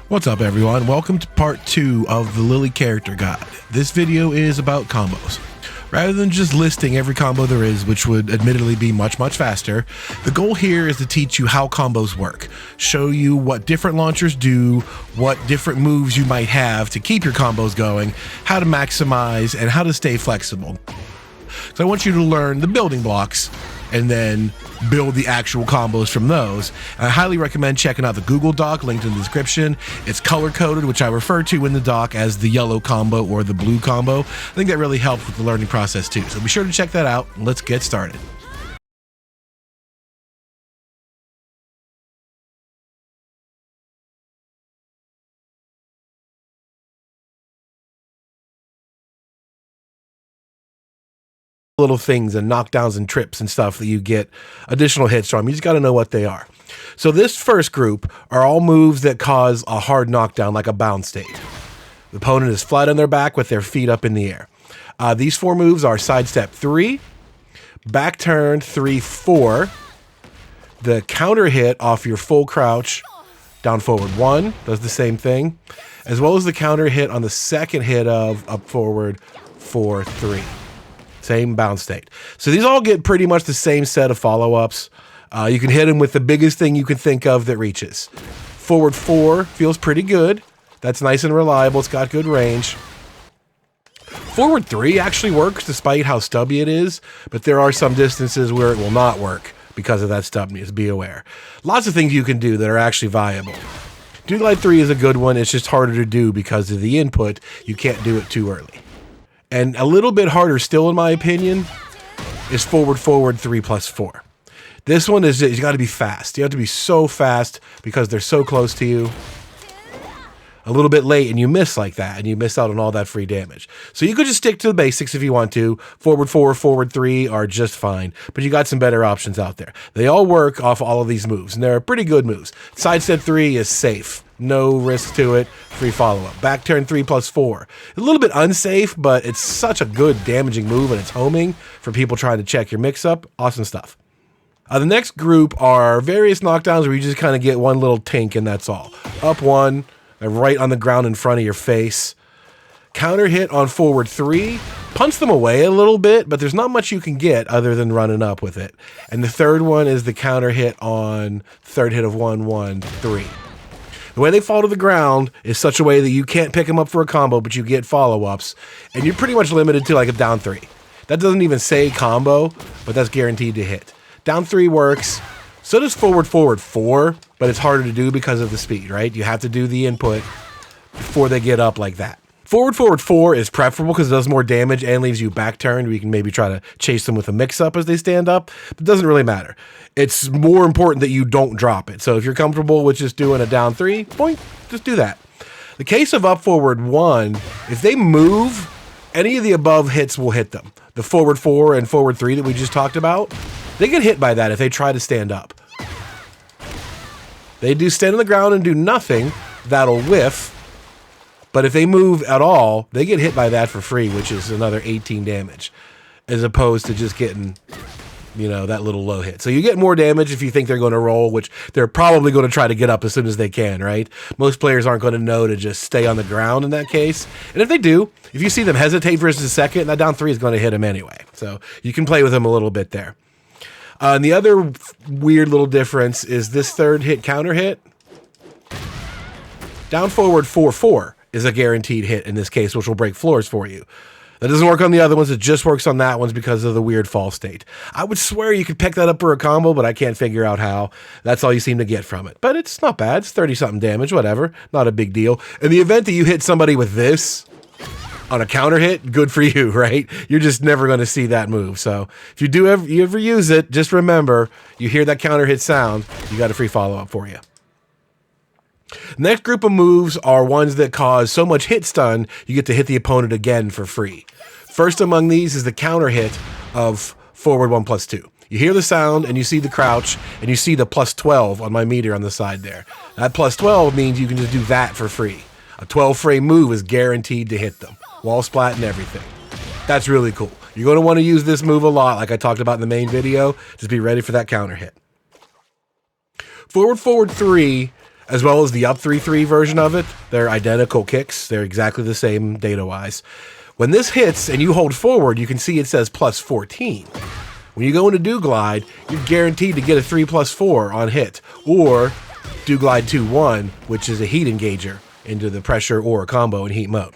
What's up everyone, welcome to part 2 of the Lili character guide. This video is about combos. Rather than just listing every combo there is, which would admittedly be much faster, the goal here is to teach you how combos work, show you what different launchers do, what different moves you might have to keep your combos going, how to maximize, and how to stay flexible. So I want you to learn the building blocks and then build the actual combos from those. I highly recommend checking out the Google Doc linked in the description. It's color coded, which I refer to in the doc as the yellow combo or the blue combo. I think that really helps with the learning process too. So be sure to check that out. Let's get started. Little things and knockdowns and trips and stuff that you get additional hits from. You just got to know what they are. So this first group are all moves that cause a hard knockdown, like a bounce state. The opponent is flat on their back with their feet up in the air. These 4 moves are sidestep 3, back turn 3, 4, the counter hit off your full crouch, down forward 1, does the same thing, as well as the counter hit on the second hit of up forward 4, 3. Same bounce state. So these all get pretty much the same set of follow-ups. You can hit them with the biggest thing you can think of that reaches. Forward 4 feels pretty good. That's nice and reliable. It's got good range. Forward 3 actually works despite how stubby it is, but there are some distances where it will not work because of that stubbiness. Be aware. Lots of things you can do that are actually viable. Do Glide 3 is a good one. It's just harder to do because of the input. You can't do it too early. And a little bit harder still, in my opinion, is forward 3 plus 4. This one is, you got to be fast. You have to be so fast because they're so close to you. A little bit late and you miss like that, and you miss out on all that free damage. So you could just stick to the basics if you want to. Forward 4, forward 3 are just fine, but you got some better options out there. They all work off all of these moves, and they're pretty good moves. Sidestep 3 is safe. No risk to it. Free follow-up. Back turn 3 plus 4. A little bit unsafe, but it's such a good damaging move, and it's homing for people trying to check your mix-up. Awesome stuff. The next group are various knockdowns where you just kind of get one little tink, and that's all. Up 1, right on the ground in front of your face. Counter hit on forward 3. Punch them away a little bit, but there's not much you can get other than running up with it. And the third one is the counter hit on third hit of 1, 1, 3. The way they fall to the ground is such a way that you can't pick them up for a combo, but you get follow-ups, and you're pretty much limited to like a down 3. That doesn't even say combo, but that's guaranteed to hit. Down 3 works. So does forward 4, but it's harder to do because of the speed, right? You have to do the input before they get up like that. Forward 4 is preferable because it does more damage and leaves you back turned. We can maybe try to chase them with a mix-up as they stand up, but it doesn't really matter. It's more important that you don't drop it. So if you're comfortable with just doing a down 3, point, just do that. The case of up forward 1, if they move, any of the above hits will hit them. The forward 4 and forward 3 that we just talked about, they get hit by that if they try to stand up. They do stand on the ground and do nothing, that'll whiff. But if they move at all, they get hit by that for free, which is another 18 damage, as opposed to just getting, you know, that little low hit. So you get more damage if you think they're going to roll, which they're probably going to try to get up as soon as they can, right? Most players aren't going to know to just stay on the ground in that case. And if they do, if you see them hesitate for just a second, that down 3 is going to hit them anyway. So you can play with them a little bit there. And the other weird little difference is this third hit counter hit. Down forward 4 is a guaranteed hit in this case, which will break floors for you. That doesn't work on the other ones. It just works on that one's because of the weird fall state. I would swear you could pick that up for a combo, but I can't figure out how. That's all you seem to get from it. But it's not bad. It's 30-something damage, whatever. Not a big deal. In the event that you hit somebody with this on a counter hit, good for you, right? You're just never going to see that move. So if you ever use it, just remember, you hear that counter hit sound, you got a free follow-up for you. Next group of moves are ones that cause so much hit stun, you get to hit the opponent again for free. First among these is the counter hit of forward 1 plus 2. You hear the sound and you see the crouch and you see the plus 12 on my meter on the side there. That plus 12 means you can just do that for free. A 12 frame move is guaranteed to hit them. Wall splat and everything. That's really cool. You're going to want to use this move a lot, like I talked about in the main video. Just be ready for that counter hit. Forward 3 as well as the up 3-3 version of it. They're identical kicks. They're exactly the same data-wise. When this hits and you hold forward, you can see it says plus 14. When you go into do glide, you're guaranteed to get a 3+4 on hit, or do glide 2-1, which is a heat engager into the pressure or combo in heat mode.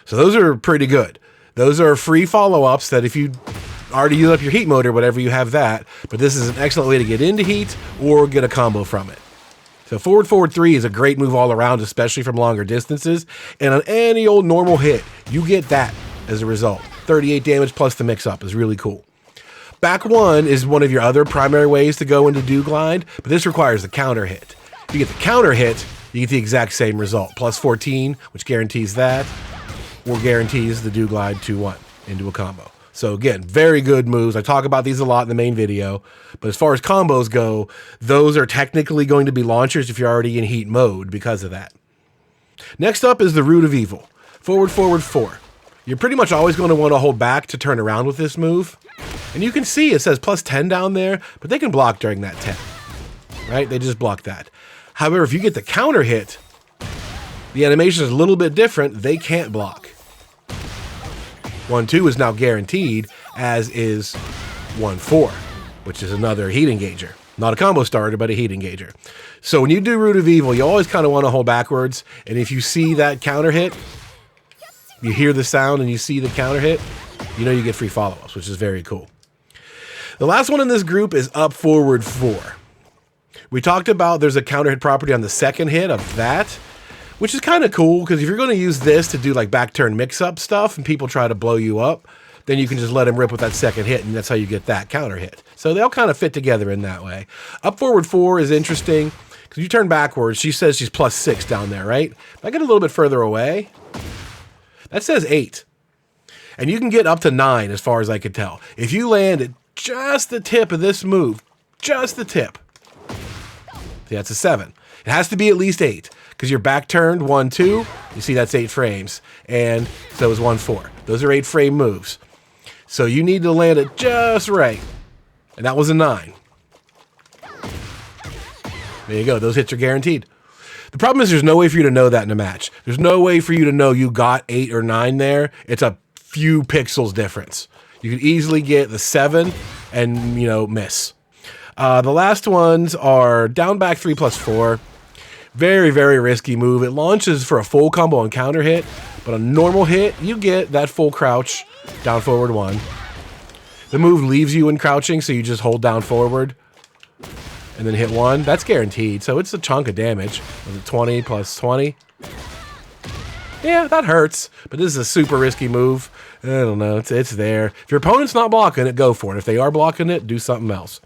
So those are pretty good. Those are free follow-ups that if you already use up your heat mode or whatever, you have that. But this is an excellent way to get into heat or get a combo from it. So forward 3 is a great move all around, especially from longer distances. And on any old normal hit, you get that as a result. 38 damage plus the mix-up is really cool. Back 1 is one of your other primary ways to go into do glide, but this requires the counter hit. If you get the counter hit, you get the exact same result. Plus 14, which guarantees that, or guarantees the do glide 2-1 into a combo. So again, very good moves. I talk about these a lot in the main video, but as far as combos go, those are technically going to be launchers if you're already in heat mode because of that. Next up is the Root of Evil. Forward 4. You're pretty much always going to want to hold back to turn around with this move. And you can see it says plus 10 down there, but they can block during that 10, right? They just block that. However, if you get the counter hit, the animation is a little bit different. They can't block. 1-2 is now guaranteed, as is 1-4, which is another heat engager. Not a combo starter, but a heat engager. So when you do Root of Evil, you always kind of want to hold backwards. And if you see that counter hit, you hear the sound and you see the counter hit, you know you get free follow-ups, which is very cool. The last one in this group is up forward 4. We talked about there's a counter hit property on the second hit of that, which is kind of cool because if you're going to use this to do like back turn mix-up stuff and people try to blow you up, then you can just let them rip with that second hit, and that's how you get that counter hit. So they all kind of fit together in that way. Up forward 4 is interesting because you turn backwards. She says she's plus 6 down there, right? If I get a little bit further away, that says 8. And you can get up to 9 as far as I could tell. If you land at just the tip of this move, just the tip, see, that's a 7. It has to be at least 8 because you're back turned 1-2. You see that's 8 frames. And so is 1-4. Those are 8 frame moves. So you need to land it just right. And that was a 9. There you go. Those hits are guaranteed. The problem is there's no way for you to know that in a match. There's no way for you to know you got 8 or 9 there. It's a few pixels difference. You could easily get the 7 and, miss. The last ones are down back 3+4. Very, very risky move. It launches for a full combo on counter hit, but a normal hit, you get that full crouch, down forward 1. The move leaves you in crouching, so you just hold down forward and then hit 1. That's guaranteed, so it's a chunk of damage. Was it 20 plus 20? Yeah, that hurts, but this is a super risky move. I don't know, it's there. If your opponent's not blocking it, go for it. If they are blocking it, do something else.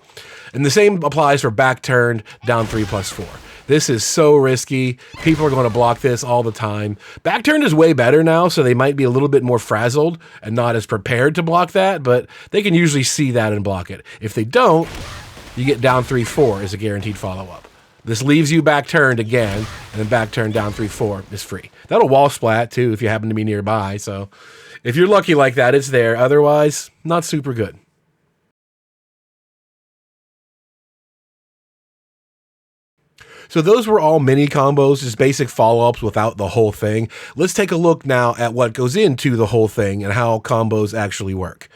And the same applies for back turned, down 3+4. This is so risky. People are going to block this all the time. Back turned is way better now, so they might be a little bit more frazzled and not as prepared to block that, but they can usually see that and block it. If they don't, you get down 3-4 as a guaranteed follow-up. This leaves you back turned again, and then back turned down 3-4 is free. That'll wall splat too if you happen to be nearby, so if you're lucky like that, it's there. Otherwise, not super good. So those were all mini combos, just basic follow-ups without the whole thing. Let's take a look now at what goes into the whole thing and how combos actually work.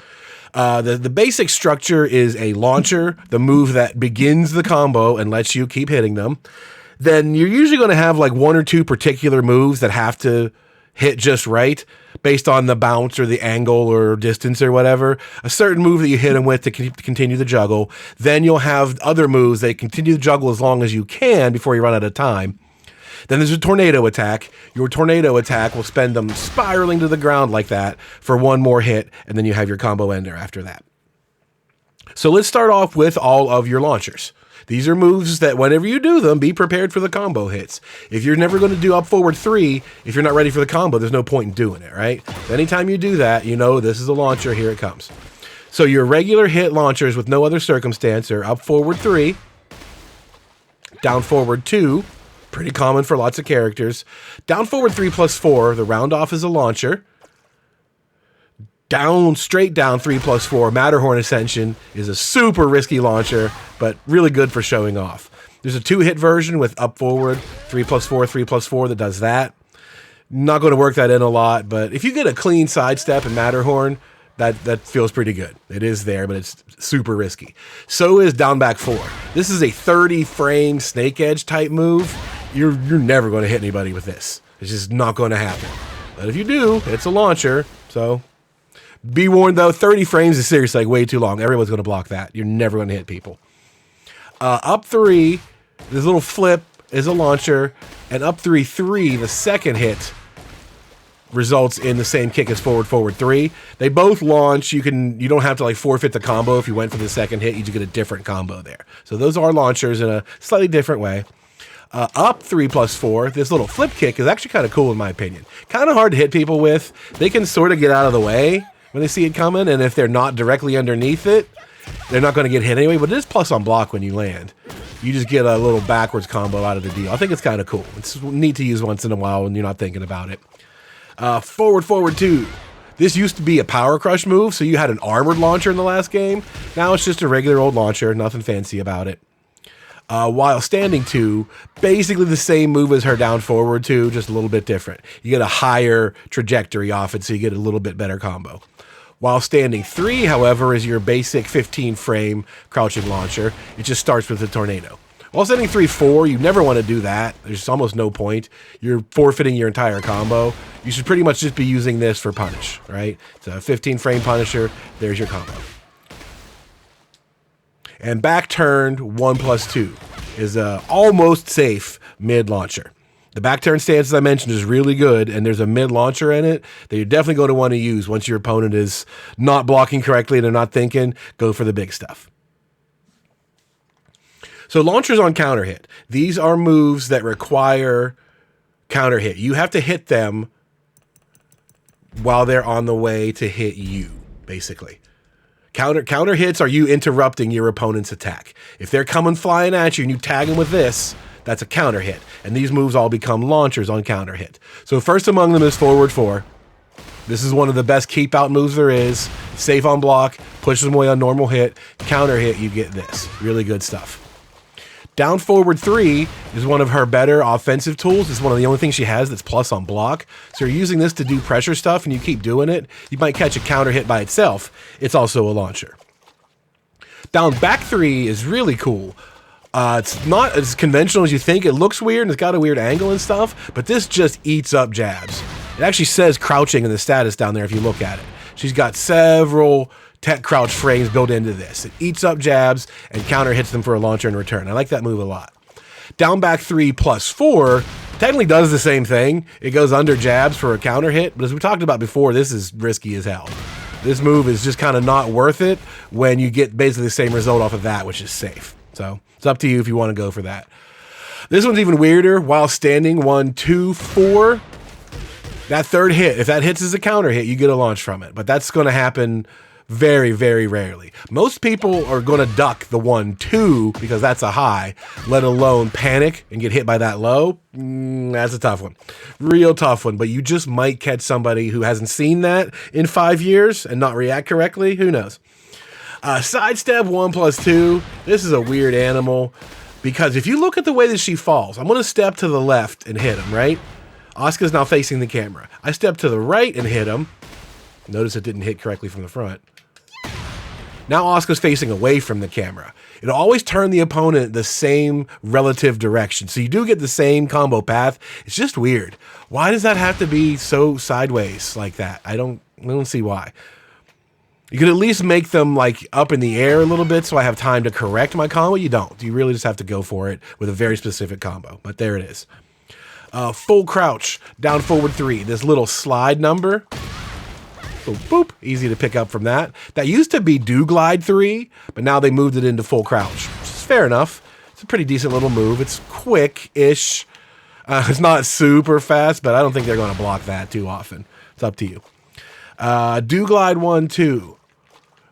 The basic structure is a launcher, the move that begins the combo and lets you keep hitting them. Then you're usually going to have like 1 or 2 particular moves that have to hit just right based on the bounce or the angle or distance or whatever. A certain move that you hit them with to continue the juggle. Then you'll have other moves that continue the juggle as long as you can before you run out of time. Then there's a tornado attack. Your tornado attack will spend them spiraling to the ground like that for 1 more hit, and then you have your combo ender after that. So let's start off with all of your launchers. These are moves that whenever you do them, be prepared for the combo hits. If you're never going to do up forward 3, if you're not ready for the combo, there's no point in doing it, right? Anytime you do that, you know this is a launcher, here it comes. So your regular hit launchers with no other circumstance are up forward 3, down forward 2, pretty common for lots of characters, down forward 3+4, the round off is a launcher, straight down 3+4, Matterhorn Ascension is a super risky launcher, but really good for showing off. There's a 2-hit version with up forward 3+4, 3+4 that does that. Not going to work that in a lot, but if you get a clean sidestep and Matterhorn, that feels pretty good. It is there, but it's super risky. So is down back 4. This is a 30 frame snake edge type move. You're never going to hit anybody with this. It's just not going to happen. But if you do, it's a launcher. So be warned though, 30 frames is seriously like way too long. Everyone's going to block that. You're never going to hit people. Up 3, this little flip is a launcher, and up 3-3, the second hit results in the same kick as forward 3. They both launch. You don't have to like forfeit the combo if you went for the second hit. You just get a different combo there. So those are launchers in a slightly different way. Up 3+4, this little flip kick is actually kind of cool in my opinion. Kind of hard to hit people with. They can sort of get out of the way when they see it coming, and if they're not directly underneath it, they're not going to get hit anyway, but it is plus on block when you land. You just get a little backwards combo out of the deal. I think it's kind of cool. It's neat to use once in a while when you're not thinking about it. Forward 2. This used to be a power crush move, so you had an armored launcher in the last game. Now it's just a regular old launcher, nothing fancy about it. While standing 2, basically the same move as her down forward 2, just a little bit different. You get a higher trajectory off it, so you get a little bit better combo. While standing 3, however, is your basic 15 frame crouching launcher. It just starts with a tornado. While standing 3-4, you never want to do that. There's almost no point. You're forfeiting your entire combo. You should pretty much just be using this for punish, right? It's a 15 frame punisher. There's your combo. And back turned 1+2 is a almost safe mid launcher. The back turn stance, as I mentioned, is really good, and there's a mid launcher in it that you're definitely going to want to use once your opponent is not blocking correctly and they're not thinking. Go for the big stuff. So launchers on counter hit. These are moves that require counter hit. You have to hit them while they're on the way to hit you, basically. Counter hits are you interrupting your opponent's attack. If they're coming flying at you and you tag them with this, that's a counter hit. And these moves all become launchers on counter hit. So first among them is forward 4. This is one of the best keep out moves there is. Safe on block, pushes them away on normal hit. Counter hit, you get this. Really good stuff. Down forward 3 is one of her better offensive tools. It's one of the only things she has that's plus on block. So you're using this to do pressure stuff and you keep doing it. You might catch a counter hit by itself. It's also a launcher. Down back 3 is really cool. It's not as conventional as you think. It looks weird and it's got a weird angle and stuff, but this just eats up jabs. It actually says crouching in the status down there if you look at it. She's got several tech crouch frames built into this. It eats up jabs and counter hits them for a launcher in return. I like that move a lot. Down back 3+4 technically does the same thing. It goes under jabs for a counter hit, but as we talked about before, this is risky as hell. This move is just kind of not worth it when you get basically the same result off of that, which is safe. So it's up to you if you want to go for that. This one's even weirder. While standing 1, 2, 4, that third hit, if that hits as a counter hit, you get a launch from it. But that's going to happen very, very rarely. Most people are going to duck the 1, 2 because that's a high, let alone panic and get hit by that low. That's a tough one. Real tough one. But you just might catch somebody who hasn't seen that in 5 years and not react correctly. Who knows? Sidestep 1+2. This is a weird animal because if you look at the way that she falls, I'm going to step to the left and hit him, right? Asuka's now facing the camera. I step to the right and hit him. Notice it didn't hit correctly from the front. Now Asuka's facing away from the camera. It'll always turn the opponent the same relative direction. So you do get the same combo path. It's just weird. Why does that have to be so sideways like that? I don't see why. You could at least make them like up in the air a little bit so I have time to correct my combo. You don't. You really just have to go for it with a very specific combo. But there it is. Full crouch, down forward 3. This little slide number. So boop, easy to pick up from that. That used to be do glide 3, but now they moved it into full crouch. Which is fair enough. It's a pretty decent little move. It's quick-ish. It's not super fast, but I don't think they're going to block that too often. It's up to you. Do glide 1, 2.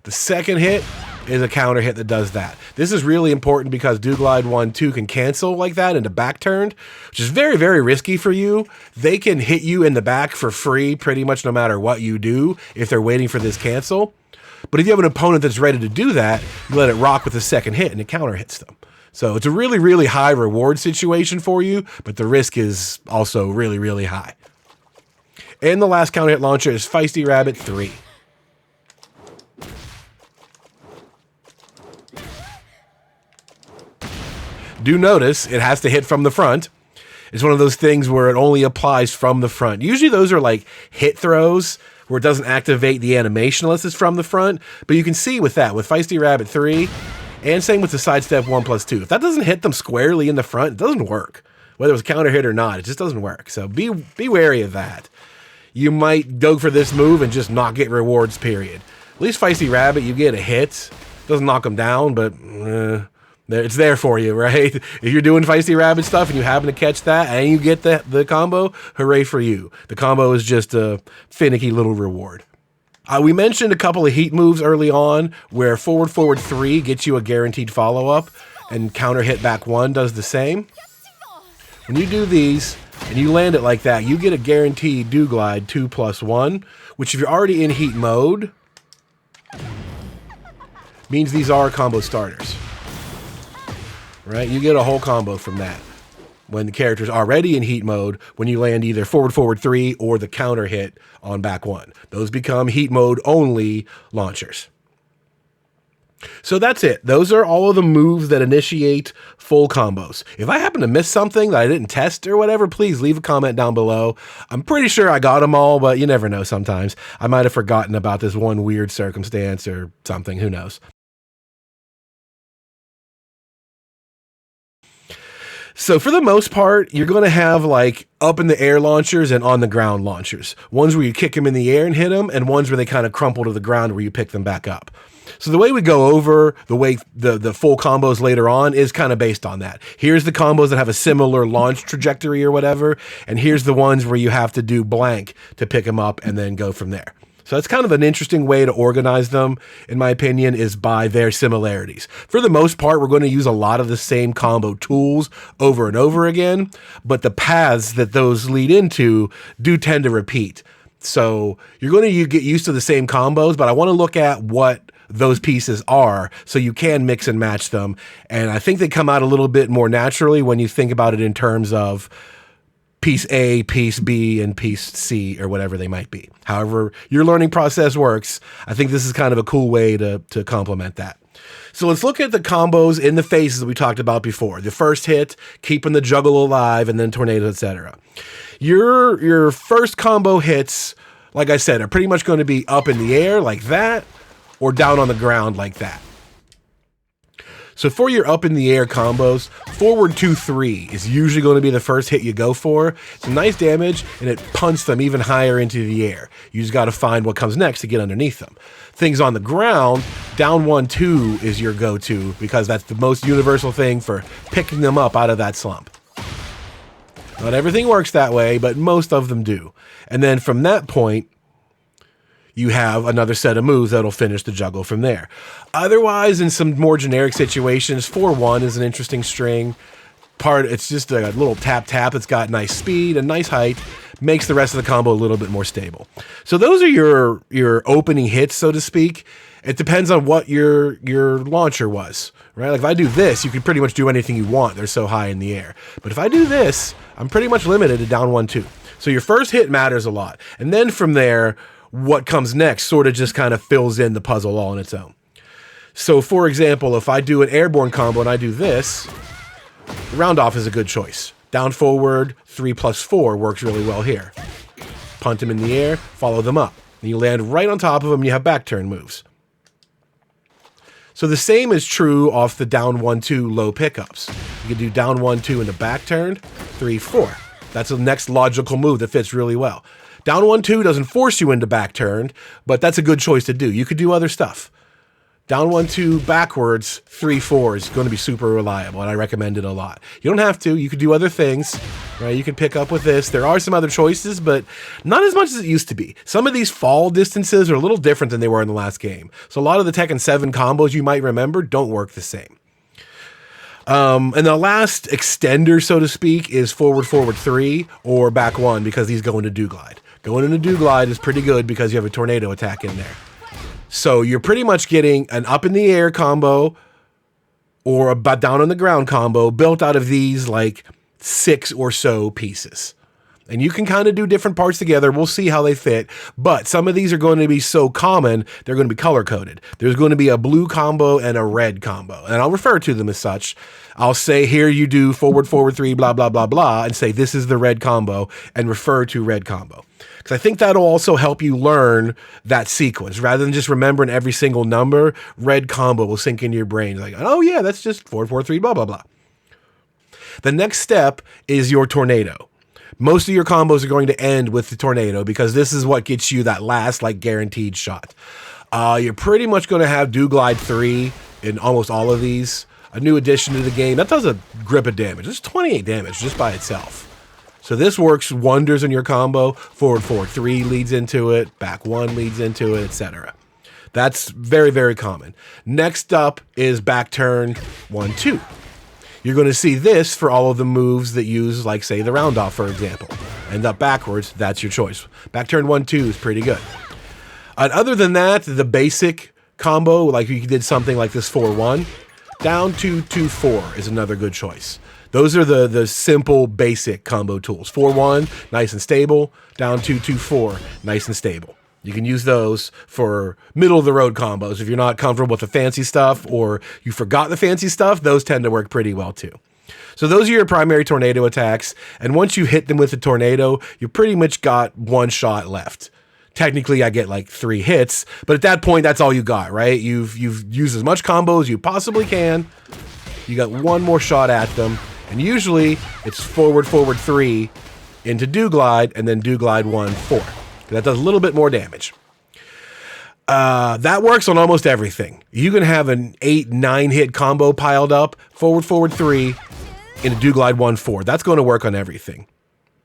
The second hit is a counter hit that does that. This is really important because do glide 1, 2 can cancel like that into back turned, which is very, very risky for you. They can hit you in the back for free pretty much no matter what you do if they're waiting for this cancel. But if you have an opponent that's ready to do that, you let it rock with the second hit and it counter hits them. So it's a really, really high reward situation for you, but the risk is also really, really high. And the last counter hit launcher is Feisty Rabbit 3. Do notice it has to hit from the front. It's one of those things where it only applies from the front. Usually those are like hit throws where it doesn't activate the animation unless it's from the front. But you can see with that, with Feisty Rabbit 3, and same with the sidestep 1+2. If that doesn't hit them squarely in the front, it doesn't work. Whether it was a counter hit or not, it just doesn't work. So be wary of that. You might go for this move and just not get rewards, period. At least Feisty Rabbit, you get a hit. Doesn't knock them down, but it's there for you, right? If you're doing Feisty Rabbit stuff and you happen to catch that and you get the combo, hooray for you. The combo is just a finicky little reward. We mentioned a couple of heat moves early on where forward 3 gets you a guaranteed follow-up and counter hit back 1 does the same. When you do these and you land it like that, you get a guaranteed do glide 2+1, which if you're already in heat mode, means these are combo starters. Right? You get a whole combo from that. When the character's already in heat mode, when you land either forward 3 or the counter hit on back 1. Those become heat mode only launchers. So that's it. Those are all of the moves that initiate full combos. If I happen to miss something that I didn't test or whatever, please leave a comment down below. I'm pretty sure I got them all, but you never know sometimes. I might have forgotten about this one weird circumstance or something. Who knows? So for the most part, you're going to have like up in the air launchers and on the ground launchers. Ones where you kick them in the air and hit them, and ones where they kind of crumple to the ground where you pick them back up. So the way we go over the way the full combos later on is kind of based on that. Here's the combos that have a similar launch trajectory or whatever, and here's the ones where you have to do blank to pick them up and then go from there. So that's kind of an interesting way to organize them, in my opinion, is by their similarities. For the most part, we're going to use a lot of the same combo tools over and over again, but the paths that those lead into do tend to repeat. So you're going to get used to the same combos, but I want to look at what those pieces are so you can mix and match them. And I think they come out a little bit more naturally when you think about it in terms of piece A, piece B, and piece C, or whatever they might be. However your learning process works, I think this is kind of a cool way to complement that. So let's look at the combos in the phases that we talked about before. The first hit, keeping the juggle alive, and then tornado, etc. Your first combo hits, like I said, are pretty much going to be up in the air like that, or down on the ground like that. So for your up in the air combos, forward 2-3 is usually going to be the first hit you go for. It's nice damage, and it punts them even higher into the air. You just got to find what comes next to get underneath them. Things on the ground, down 1-2 is your go-to because that's the most universal thing for picking them up out of that slump. Not everything works that way, but most of them do. And then from that point, you have another set of moves that'll finish the juggle from there. Otherwise, in some more generic situations, 4-1 is an interesting string. It's just a little tap. It's got nice speed and nice height. Makes the rest of the combo a little bit more stable. So those are your opening hits, so to speak. It depends on what your launcher was, right? Like if I do this, you can pretty much do anything you want. They're so high in the air. But if I do this, I'm pretty much limited to down 1-2. So your first hit matters a lot. And then from there, what comes next sort of just kind of fills in the puzzle all on its own. So for example, if I do an airborne combo and I do this, round off is a good choice. Down forward, 3+4 works really well here. Punt them in the air, follow them up. And you land right on top of them, you have back turn moves. So the same is true off the down 1-2 low pickups. You can do down 1-2 into back turn, 3-4. That's the next logical move that fits really well. Down 1-2 doesn't force you into back turn, but that's a good choice to do. You could do other stuff. Down 1-2 backwards, 3-4 is going to be super reliable, and I recommend it a lot. You don't have to. You could do other things, right? You could pick up with this. There are some other choices, but not as much as it used to be. Some of these fall distances are a little different than they were in the last game. So a lot of the Tekken 7 combos you might remember don't work the same. And the last extender, so to speak, is forward 3 or back 1 because these go into do glide. Going into do glide is pretty good because you have a tornado attack in there. So you're pretty much getting an up in the air combo or a down on the ground combo built out of these like 6 or so pieces. And you can kind of do different parts together. We'll see how they fit. But some of these are going to be so common, they're going to be color-coded. There's going to be a blue combo and a red combo. And I'll refer to them as such. I'll say, here you do forward, forward 3, blah, blah, blah, blah, and say, this is the red combo, and refer to red combo. Because I think that'll also help you learn that sequence. Rather than just remembering every single number, red combo will sink into your brain. Like, oh yeah, that's just 4, 4, 3, blah, blah, blah. The next step is your tornado. Most of your combos are going to end with the tornado because this is what gets you that last like guaranteed shot. You're pretty much going to have Do Glide 3 in almost all of these. A new addition to the game. That does a grip of damage. It's 28 damage just by itself. So this works wonders in your combo. Forward 4, 3 leads into it. Back 1 leads into it, etc. That's very, very common. Next up is back turn 1, 2. You're going to see this for all of the moves that use, like, say, the round off, for example. End up backwards, that's your choice. Back turn 1, 2 is pretty good. And other than that, the basic combo, like you did something like this 4, 1, down 2, 2, 4 is another good choice. Those are the simple, basic combo tools. 4, 1, nice and stable. Down 2, 2, 4, nice and stable. You can use those for middle-of-the-road combos. If you're not comfortable with the fancy stuff or you forgot the fancy stuff, those tend to work pretty well too. So those are your primary tornado attacks, and once you hit them with the tornado, you pretty much got 1 shot left. Technically, I get like 3 hits, but at that point, that's all you got, right? You've used as much combo as you possibly can. You got 1 more shot at them, and usually it's forward, forward 3 into Do Glide, and then Do Glide 1, 4. That does a little bit more damage. That works on almost everything. You can have an 8, 9 hit combo piled up, forward, forward 3, into Do Glide 1, 4. That's going to work on everything.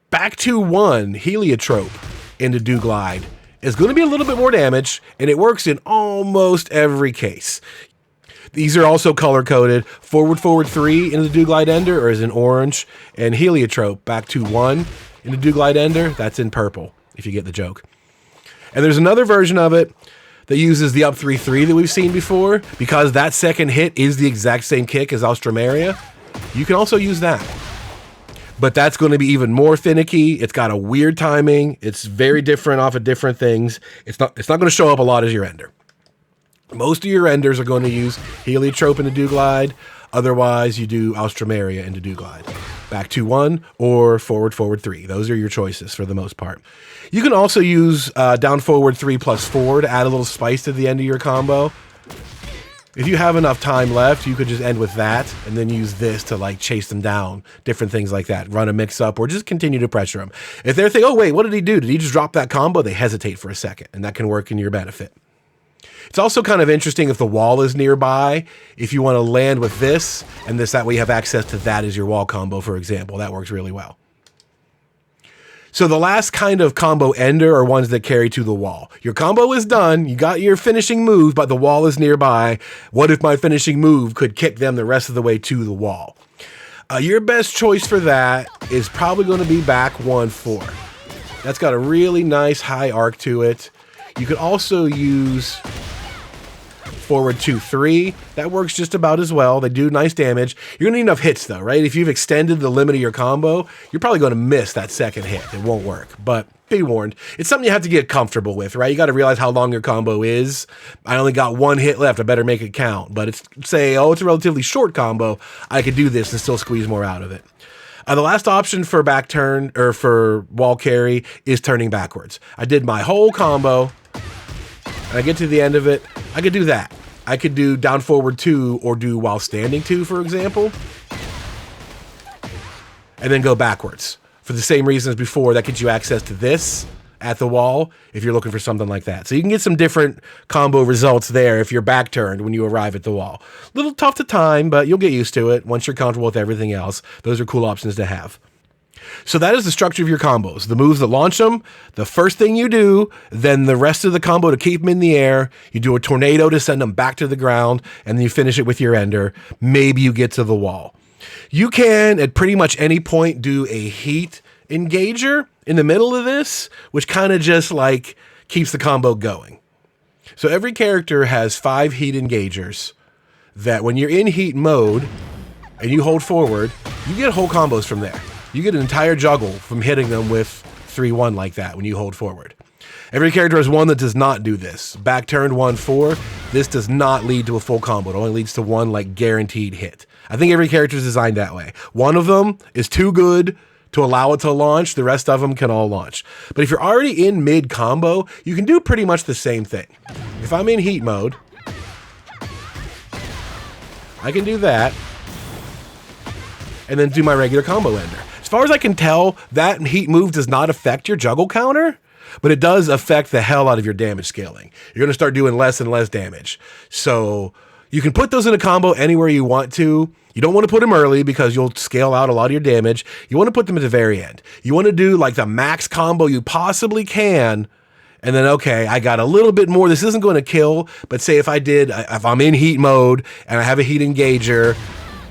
Back to 1, Heliotrope into Do Glide is going to be a little bit more damage, and it works in almost every case. These are also color-coded. Forward, forward 3 into the Do Glide Ender or is in orange, and Heliotrope back to 1 into Do Glide Ender, that's in purple, if you get the joke. And there's another version of it that uses the up 3, 3 that we've seen before. Because that second hit is the exact same kick as Alstroemeria, you can also use that. But that's going to be even more finicky. It's got a weird timing. It's very different off of different things. It's not going to show up a lot as your ender. Most of your enders are going to use Heliotrope into Do Glide. Otherwise, you do Alstroemeria into Do Glide. Back to 1 or forward, forward 3. Those are your choices for the most part. You can also use down forward 3 plus 4 to add a little spice to the end of your combo. If you have enough time left, you could just end with that and then use this to like chase them down, different things like that. Run a mix up or just continue to pressure them. If they're thinking, oh wait, what did he do? Did he just drop that combo? They hesitate for a second, and that can work in your benefit. It's also kind of interesting if the wall is nearby. If you want to land with this and this, that way you have access to that as your wall combo, for example. That works really well. So the last kind of combo ender are ones that carry to the wall. Your combo is done. You got your finishing move, but the wall is nearby. What if my finishing move could kick them the rest of the way to the wall? Your best choice for that is probably going to be back 1, 4. That's got a really nice high arc to it. You could also use forward 2, 3. That works just about as well. They do nice damage. You're going to need enough hits though, right? If you've extended the limit of your combo, you're probably going to miss that second hit. It won't work, but be warned. It's something you have to get comfortable with, right? You got to realize how long your combo is. I only got 1 hit left. I better make it count. But it's say, oh, it's a relatively short combo. I could do this and still squeeze more out of it. The last option for back turn or for wall carry is turning backwards. I did my whole combo and I get to the end of it. I could do that. I could do down forward 2 or do while standing 2, for example, and then go backwards. For the same reasons before, that gets you access to this at the wall if you're looking for something like that. So you can get some different combo results there if you're back turned when you arrive at the wall. A little tough to time, but you'll get used to it once you're comfortable with everything else. Those are cool options to have. So that is the structure of your combos. The moves that launch them, the first thing you do, then the rest of the combo to keep them in the air. You do a tornado to send them back to the ground, and then you finish it with your ender. Maybe you get to the wall. You can, at pretty much any point, do a heat engager in the middle of this, which kind of just like keeps the combo going. So every character has 5 heat engagers that when you're in heat mode and you hold forward, you get whole combos from there. You get an entire juggle from hitting them with 3-1 like that when you hold forward. Every character has one that does not do this. Back turned 1-4. This does not lead to a full combo. It only leads to one like guaranteed hit. I think every character is designed that way. One of them is too good to allow it to launch. The rest of them can all launch. But if you're already in mid combo, you can do pretty much the same thing. If I'm in heat mode, I can do that and then do my regular combo ender. As far as I can tell, that heat move does not affect your juggle counter, but it does affect the hell out of your damage scaling. You're going to start doing less and less damage. So you can put those in a combo anywhere you want to. You don't want to put them early because you'll scale out a lot of your damage. You want to put them at the very end. You want to do like the max combo you possibly can. And then, okay, I got a little bit more. This isn't going to kill, but say if I'm in heat mode and I have a heat engager,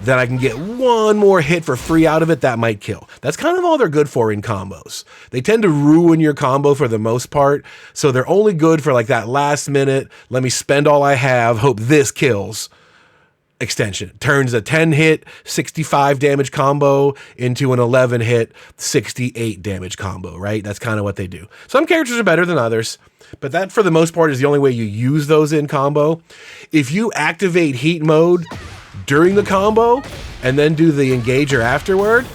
then I can get one more hit for free out of it, that might kill. That's kind of all they're good for in combos. They tend to ruin your combo for the most part, so they're only good for like that last minute, let me spend all I have, hope this kills extension. It turns a 10-hit, 65 damage combo into an 11-hit, 68 damage combo, right? That's kind of what they do. Some characters are better than others, but that for the most part is the only way you use those in combo. If you activate heat mode during the combo and then do the engager afterward,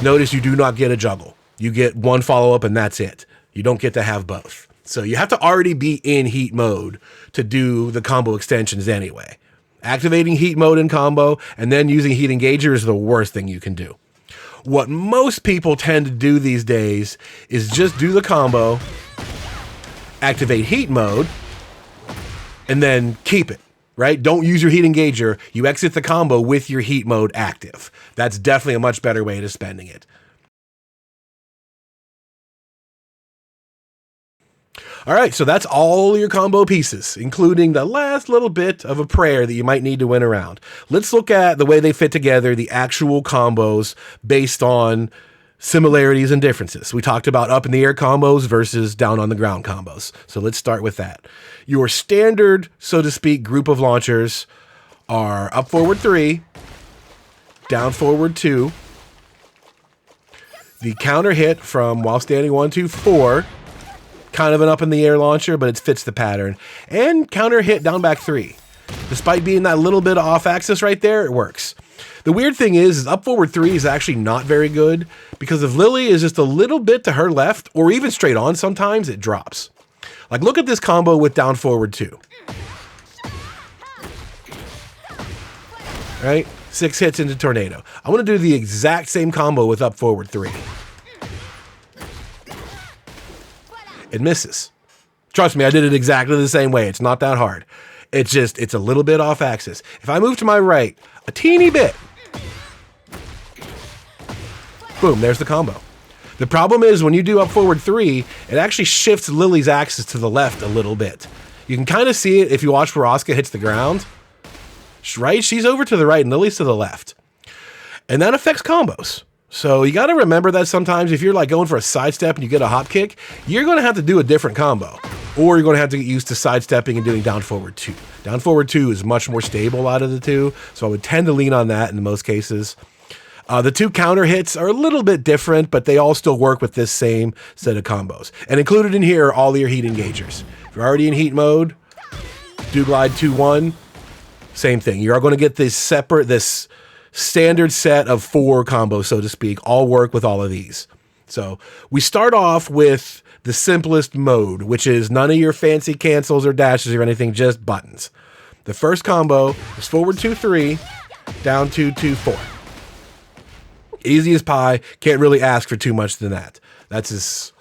notice you do not get a juggle. You get one follow-up and that's it. You don't get to have both. So you have to already be in heat mode to do the combo extensions anyway. Activating heat mode in combo and then using heat engager is the worst thing you can do. What most people tend to do these days is just do the combo, activate heat mode, and then keep it. Right? Don't use your heat engager. You exit the combo with your heat mode active. That's definitely a much better way to spending it. All right, so that's all your combo pieces, including the last little bit of a prayer that you might need to win around. Let's look at the way they fit together, the actual combos based on similarities and differences. We talked about up in the air combos versus down on the ground combos. So let's start with that. Your standard, so to speak, group of launchers are up forward 3, down forward 2, the counter hit from while standing 1, 2, 4, kind of an up in the air launcher, but it fits the pattern, and counter hit down back 3. Despite being that little bit off axis right there, it works. The weird thing is up forward 3 is actually not very good because if Lili is just a little bit to her left or even straight on sometimes, it drops. Like look at this combo with down forward 2. Right? 6 hits into tornado. I want to do the exact same combo with up forward 3. It misses. Trust me, I did it exactly the same way. It's not that hard. It's a little bit off axis. If I move to my right a teeny bit, boom, there's the combo. The problem is when you do up forward 3, it actually shifts Lili's axis to the left a little bit. You can kind of see it if you watch where Asuka hits the ground. Right? She's over to the right and Lili's to the left. And that affects combos. So you got to remember that sometimes if you're like going for a sidestep and you get a hop kick, you're going to have to do a different combo. Or you're going to have to get used to sidestepping and doing down forward 2. Down forward 2 is much more stable out of the two, so I would tend to lean on that in most cases. The 2 counter hits are a little bit different, but they all still work with this same set of combos. And included in here are all your heat engagers. If you're already in heat mode, do glide 2-1, same thing. You are going to get this standard set of 4 combos, so to speak, all work with all of these. So we start off with the simplest mode, which is none of your fancy cancels or dashes or anything, just buttons. The first combo is forward 2-3, down 2-2-4. Easy as pie. Can't really ask for too much than that. That's as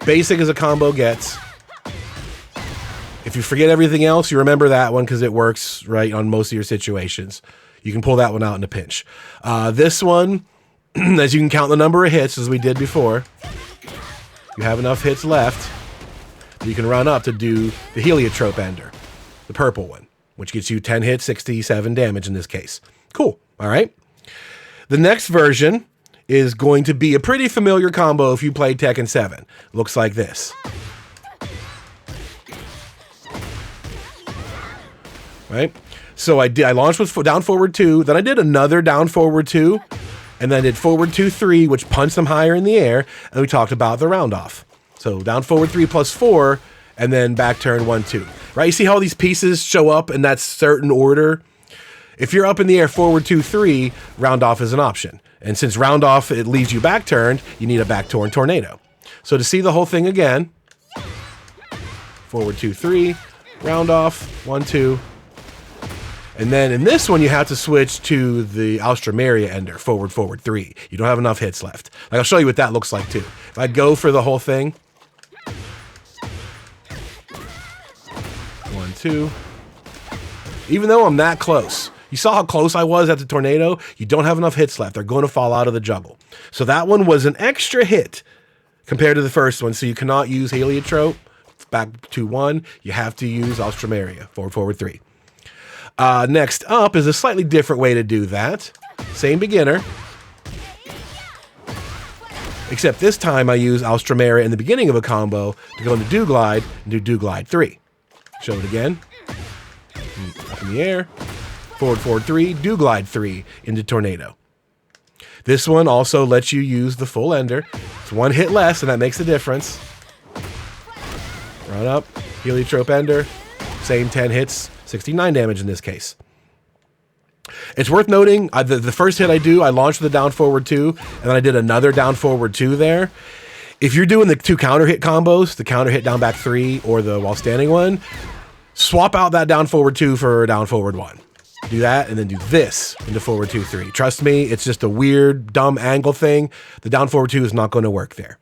basic as a combo gets. If you forget everything else, you remember that one because it works right on most of your situations. You can pull that one out in a pinch. This one, as you can count the number of hits, as we did before, you have enough hits left that you can run up to do the heliotrope ender, the purple one, which gets you 10 hits, 67 damage in this case. Cool. All right. The next version is going to be a pretty familiar combo if you played Tekken 7. Looks like this. Right? So I launched with down forward 2, then I did another down forward 2, and then I did forward 2, 3, which punched them higher in the air, and we talked about the round off. So down forward 3 plus 4, and then back turn 1, 2. Right? You see how these pieces show up in that certain order? If you're up in the air forward 2, 3, round off is an option. And since round off, it leaves you back turned, you need a back turn tornado. So to see the whole thing again, forward 2, 3, round off, 1, 2. And then in this one, you have to switch to the Alstroemeria ender, forward, forward 3. You don't have enough hits left. Like, I'll show you what that looks like too. If I go for the whole thing, 1, 2. Even though I'm that close, you saw how close I was at the tornado? You don't have enough hits left. They're going to fall out of the juggle. So that one was an extra hit compared to the first one. So you cannot use heliotrope. Back to 1, you have to use Alstroemeria, forward, forward 3. Next up is a slightly different way to do that. Same beginner. Except this time I use Alstroemeria in the beginning of a combo to go into do glide and do do glide 3. Show it again. Up in the air. Forward, forward 3, do glide 3 into tornado. This one also lets you use the full ender. It's 1 hit less, and that makes a difference. Run up, heliotrope ender, same 10 hits, 69 damage in this case. It's worth noting, the first hit I launched with a down forward 2, and then I did another down forward 2 there. If you're doing the 2 counter hit combos, the counter hit down back 3 or the while standing one, swap out that down forward 2 for a down forward 1. Do that and then do this into forward 2, 3. Trust me, it's just a weird, dumb angle thing. The down forward 2 is not going to work there.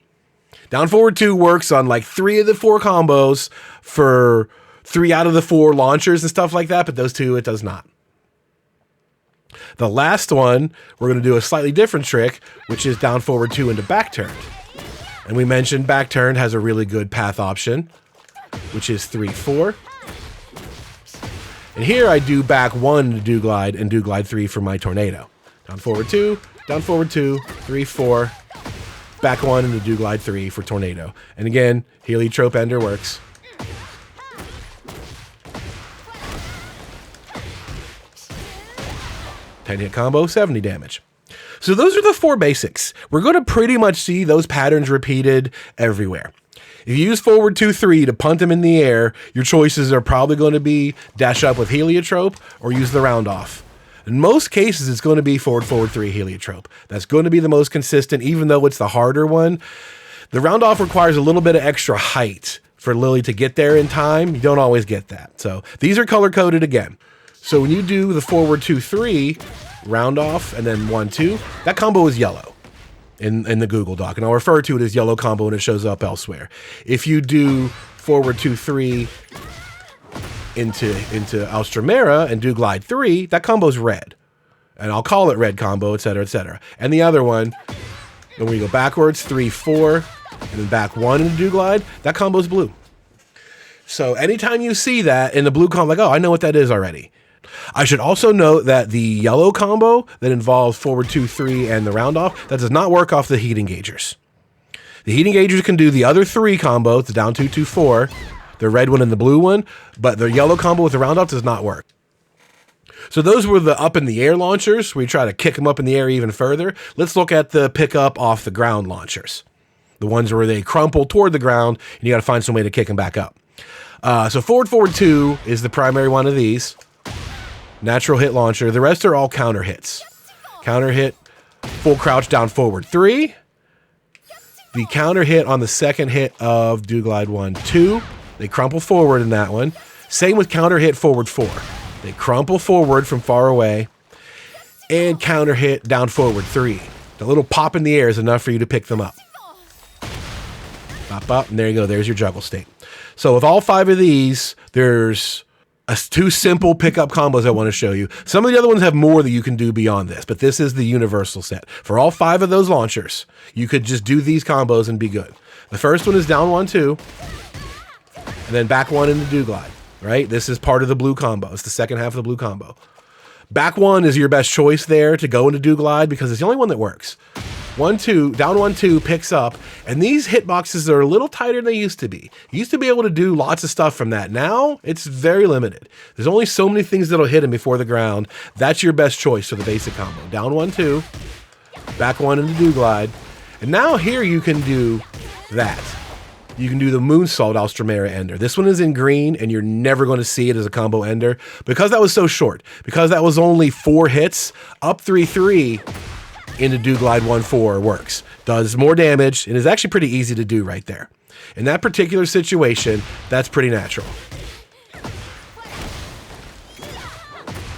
Down forward 2 works on like 3 of the 4 combos for 3 out of the 4 launchers and stuff like that, but those 2, it does not. The last one, we're going to do a slightly different trick, which is down forward 2 into back turned. And we mentioned back turned has a really good path option, which is 3, 4. And here I do back 1 to do glide and do glide 3 for my tornado. Down forward 2, 3, 4. Back 1 into do glide 3 for tornado. And again, heliotrope ender works. Hit combo, 70 damage. So those are the 4 basics. We're going to pretty much see those patterns repeated everywhere. If you use forward 2, 3 to punt them in the air, your choices are probably going to be dash up with heliotrope or use the round off. In most cases, it's going to be forward, forward 3 heliotrope. That's going to be the most consistent, even though it's the harder one. The round off requires a little bit of extra height for Lili to get there in time. You don't always get that. So these are color coded again. So when you do the forward 2, 3, round off, and then 1, 2, that combo is yellow in the Google Doc. And I'll refer to it as yellow combo when it shows up elsewhere. If you do forward 2, 3 into Alstroemeria and do glide 3, that combo's red. And I'll call it red combo, etc., etc. And the other one, when we go backwards, 3, 4, and then back 1 into do glide, that combo's blue. So anytime you see that in the blue combo, like, oh, I know what that is already. I should also note that the yellow combo that involves forward 2, 3 and the round off, that does not work off the heat engagers. The heat engagers can do the other 3 combos, the down 2, 2, 4, the red one and the blue one, but the yellow combo with the round off does not work. So those were the up in the air launchers, where you try to kick them up in the air even further. Let's look at the pick up off the ground launchers. The ones where they crumple toward the ground and you got to find some way to kick them back up. So forward, forward 2 is the primary one of these. Natural hit launcher. The rest are all counter hits. Counter hit, full crouch down forward 3. The counter hit on the second hit of do glide 1, 2. They crumple forward in that one. Same with counter hit forward 4. They crumple forward from far away. And counter hit down forward 3. The little pop in the air is enough for you to pick them up. Pop up, and there you go. There's your juggle state. So with all 5 of these, there's 2 simple pickup combos I want to show you. Some of the other ones have more that you can do beyond this, but this is the universal set. For all 5 of those launchers, you could just do these combos and be good. The first one is down 1, 2, and then back 1 into do glide, right? This is part of the blue combo. It's the second half of the blue combo. Back 1 is your best choice there to go into do glide because it's the only one that works. 1-2, down 1-2 picks up, and these hitboxes are a little tighter than they used to be. You used to be able to do lots of stuff from that. Now, it's very limited. There's only so many things that'll hit him before the ground. That's your best choice for the basic combo. Down 1-2, back 1 into do glide, and now here you can do that. You can do the moonsault Alströmera ender. This one is in green, and you're never going to see it as a combo ender. Because that was so short, because that was only 4 hits, up 3-3 into do glide 1-4 works. Does more damage, and is actually pretty easy to do right there. In that particular situation, that's pretty natural.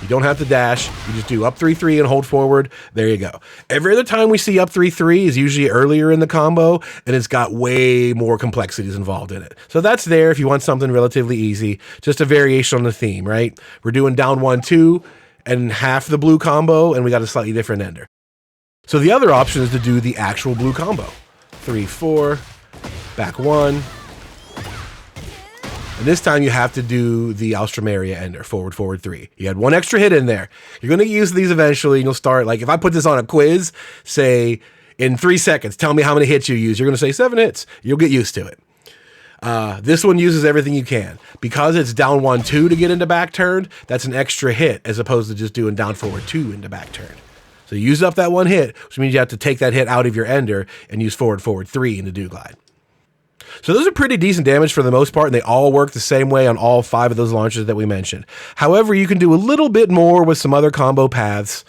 You don't have to dash. You just do up 3-3 and hold forward. There you go. Every other time we see up 3-3 is usually earlier in the combo, and it's got way more complexities involved in it. So that's there if you want something relatively easy. Just a variation on the theme, right? We're doing down 1-2 and half the blue combo, and we got a slightly different ender. So the other option is to do the actual blue combo. 3-4, back 1. And this time you have to do the Alströmera ender, forward, forward 3. You had 1 extra hit in there. You're going to get used to these eventually, and you'll start, like, if I put this on a quiz, say, in 3 seconds, tell me how many hits you use. You're going to say 7 hits. You'll get used to it. This one uses everything you can. Because it's down 1-2 to get into back turned, that's an extra hit, as opposed to just doing down forward 2 into back turned. So you use up that 1 hit, which means you have to take that hit out of your ender and use forward, forward 3 into do glide. So those are pretty decent damage for the most part, and they all work the same way on all 5 of those launches that we mentioned. However, you can do a little bit more with some other combo paths.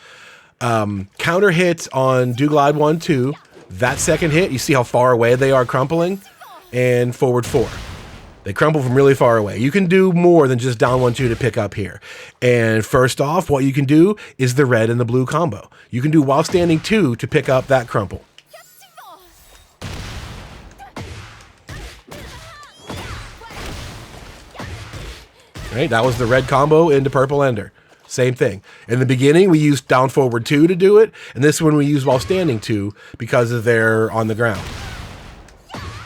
Counter hit on do glide 1-2. That second hit, you see how far away they are crumpling, and forward 4. They crumple from really far away. You can do more than just down 1-2 to pick up here. And first off, what you can do is the red and the blue combo. You can do while standing 2 to pick up that crumple. Right, that was the red combo into purple ender. Same thing. In the beginning, we used down forward 2 to do it, and this one we use while standing 2 because they're on the ground.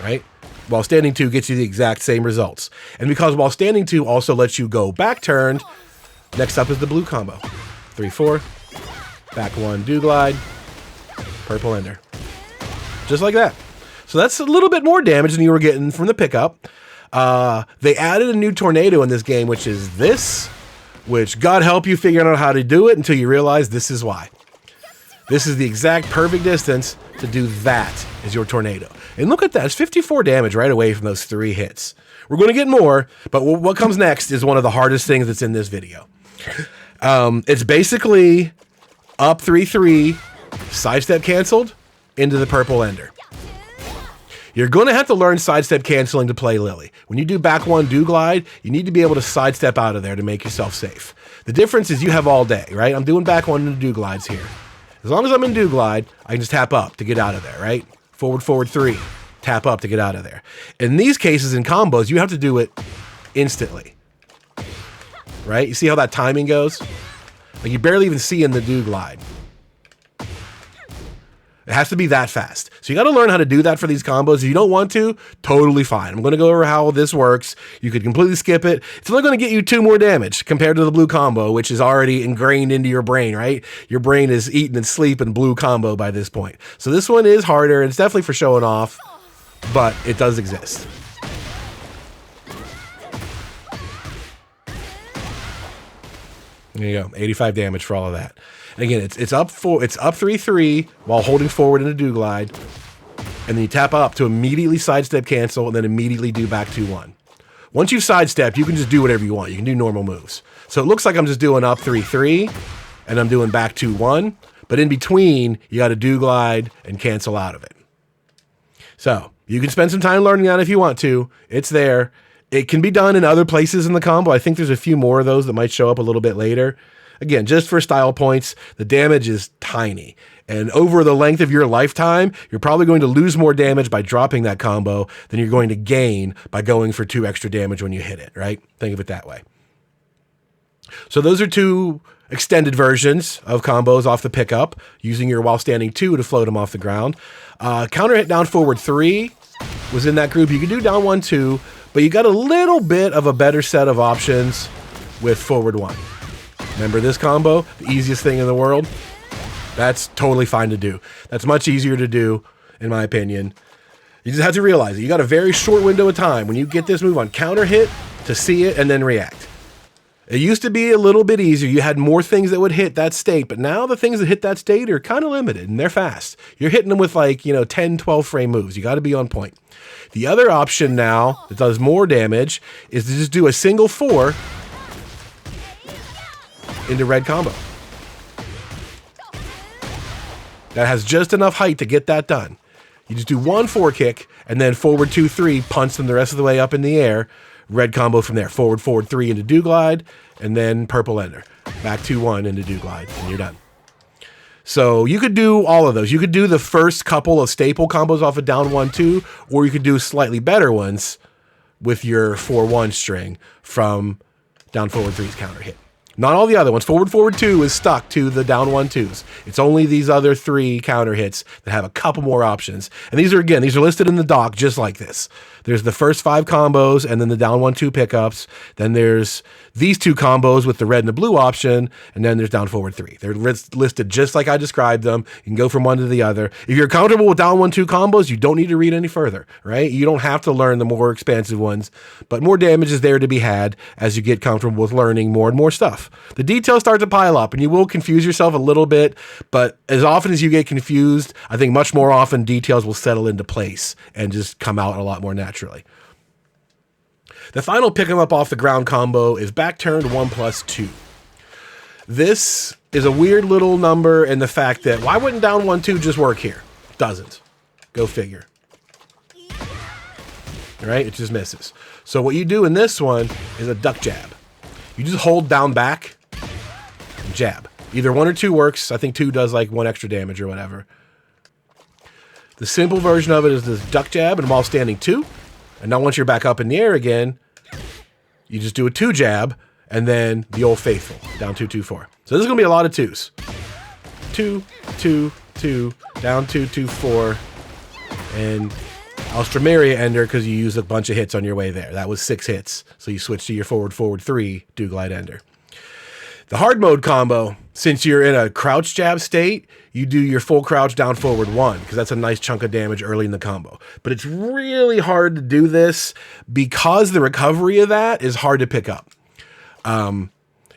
Right? While standing 2 gets you the exact same results. And because while standing 2 also lets you go back turned, next up is the blue combo. 3-4, back 1, do glide, purple ender. Just like that. So that's a little bit more damage than you were getting from the pickup. They added a new tornado in this game, which is this, which God help you figuring out how to do it until you realize this is why. This is the exact perfect distance to do that as your tornado. And look at that, it's 54 damage right away from those 3 hits. We're going to get more, but what comes next is one of the hardest things that's in this video. It's basically up 3-3, sidestep canceled, into the purple ender. You're going to have to learn sidestep canceling to play Lili. When you do back 1 do glide, you need to be able to sidestep out of there to make yourself safe. The difference is you have all day, right? I'm doing back 1 into do glides here. As long as I'm in do glide, I can just tap up to get out of there, right? Forward, forward 3, tap up to get out of there. In these cases, in combos, you have to do it instantly, right? You see how that timing goes? Like you barely even see in the do glide. It has to be that fast. So you got to learn how to do that for these combos. If you don't want to, totally fine. I'm going to go over how this works. You could completely skip it. It's only going to get you 2 more damage compared to the blue combo, which is already ingrained into your brain, right? Your brain is eating and sleeping blue combo by this point. So this one is harder. It's definitely for showing off, but it does exist. There you go. 85 damage for all of that. And again, it's up 3-3 while holding forward in a do glide, and then you tap up to immediately sidestep cancel, and then immediately do back 2-1. Once you've sidestepped, you can just do whatever you want. You can do normal moves. So it looks like I'm just doing up 3-3, and I'm doing back 2-1, but in between, you got to do glide and cancel out of it. So you can spend some time learning that if you want to. It's there. It can be done in other places in the combo. I think there's a few more of those that might show up a little bit later. Again, just for style points, the damage is tiny. And over the length of your lifetime, you're probably going to lose more damage by dropping that combo than you're going to gain by going for 2 extra damage when you hit it, right? Think of it that way. So those are 2 extended versions of combos off the pickup, using your while standing 2 to float them off the ground. Counter hit down forward 3 was in that group. You can do down 1-2, but you got a little bit of a better set of options with forward 1. Remember this combo? The easiest thing in the world? That's totally fine to do. That's much easier to do, in my opinion. You just have to realize it. You got a very short window of time when you get this move on counter hit to see it and then react. It used to be a little bit easier. You had more things that would hit that state, but now the things that hit that state are kind of limited and they're fast. You're hitting them with like, 10, 12 frame moves. You got to be on point. The other option now that does more damage is to just do a single 4 into red combo. That has just enough height to get that done. You just do 1 4 kick and then forward 2, 3, punch them the rest of the way up in the air. Red combo from there. Forward, forward 3 into do glide, and then purple ender. Back 2, 1 into do glide, and you're done. So you could do all of those. You could do the first couple of staple combos off of down 1, 2, or you could do slightly better ones with your 4, 1 string from down forward 3's counter hit. Not all the other ones. Forward, forward 2 is stuck to the down 1, 2s. It's only these other 3 counter hits that have a couple more options. And these are listed in the doc just like this. There's the first 5 combos and then the down 1, 2 pickups. Then there's these 2 combos with the red and the blue option. And then there's down forward 3. They're listed just like I described them. You can go from one to the other. If you're comfortable with down 1, 2 combos, you don't need to read any further, right? You don't have to learn the more expansive ones, but more damage is there to be had as you get comfortable with learning more and more stuff. The details start to pile up and you will confuse yourself a little bit, but as often as you get confused, I think much more often details will settle into place and just come out a lot more naturally. The final pick 'em up off the ground combo is back turned 1+2. This is a weird little number in the fact that why wouldn't down 1, 2 just work here? Doesn't. Go figure. All right, it just misses. So what you do in this one is a duck jab. You just hold down back and jab. Either 1 or 2 works. I think 2 does like 1 extra damage or whatever. The simple version of it is this duck jab and while standing 2. And now once you're back up in the air again, you just do a 2 jab and then the old faithful, down 2, 2, 4. So this is going to be a lot of 2s. 2, 2, 2, down 2, 2, 4, and Alstramaria ender because you used a bunch of hits on your way there. That was 6 hits. So you switch to your forward, forward 3, do glide ender. The hard mode combo, since you're in a crouch jab state, you do your full crouch down forward 1 because that's a nice chunk of damage early in the combo. But it's really hard to do this because the recovery of that is hard to pick up.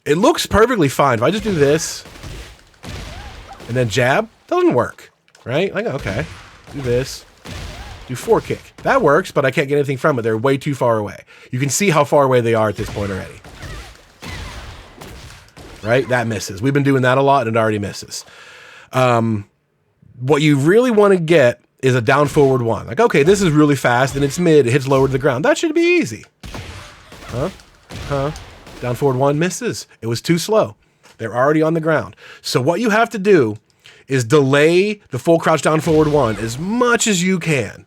It looks perfectly fine. If I just do this and then jab, doesn't work, right? Like, okay, do this. Do 4 kick. That works, but I can't get anything from it. They're way too far away. You can see how far away they are at this point already. Right? That misses. We've been doing that a lot and it already misses. What you really want to get is a down forward 1. Like, okay, this is really fast and it's mid. It hits lower to the ground. That should be easy. Down forward 1 misses. It was too slow. They're already on the ground. So what you have to do is delay the full crouch down forward 1 as much as you can.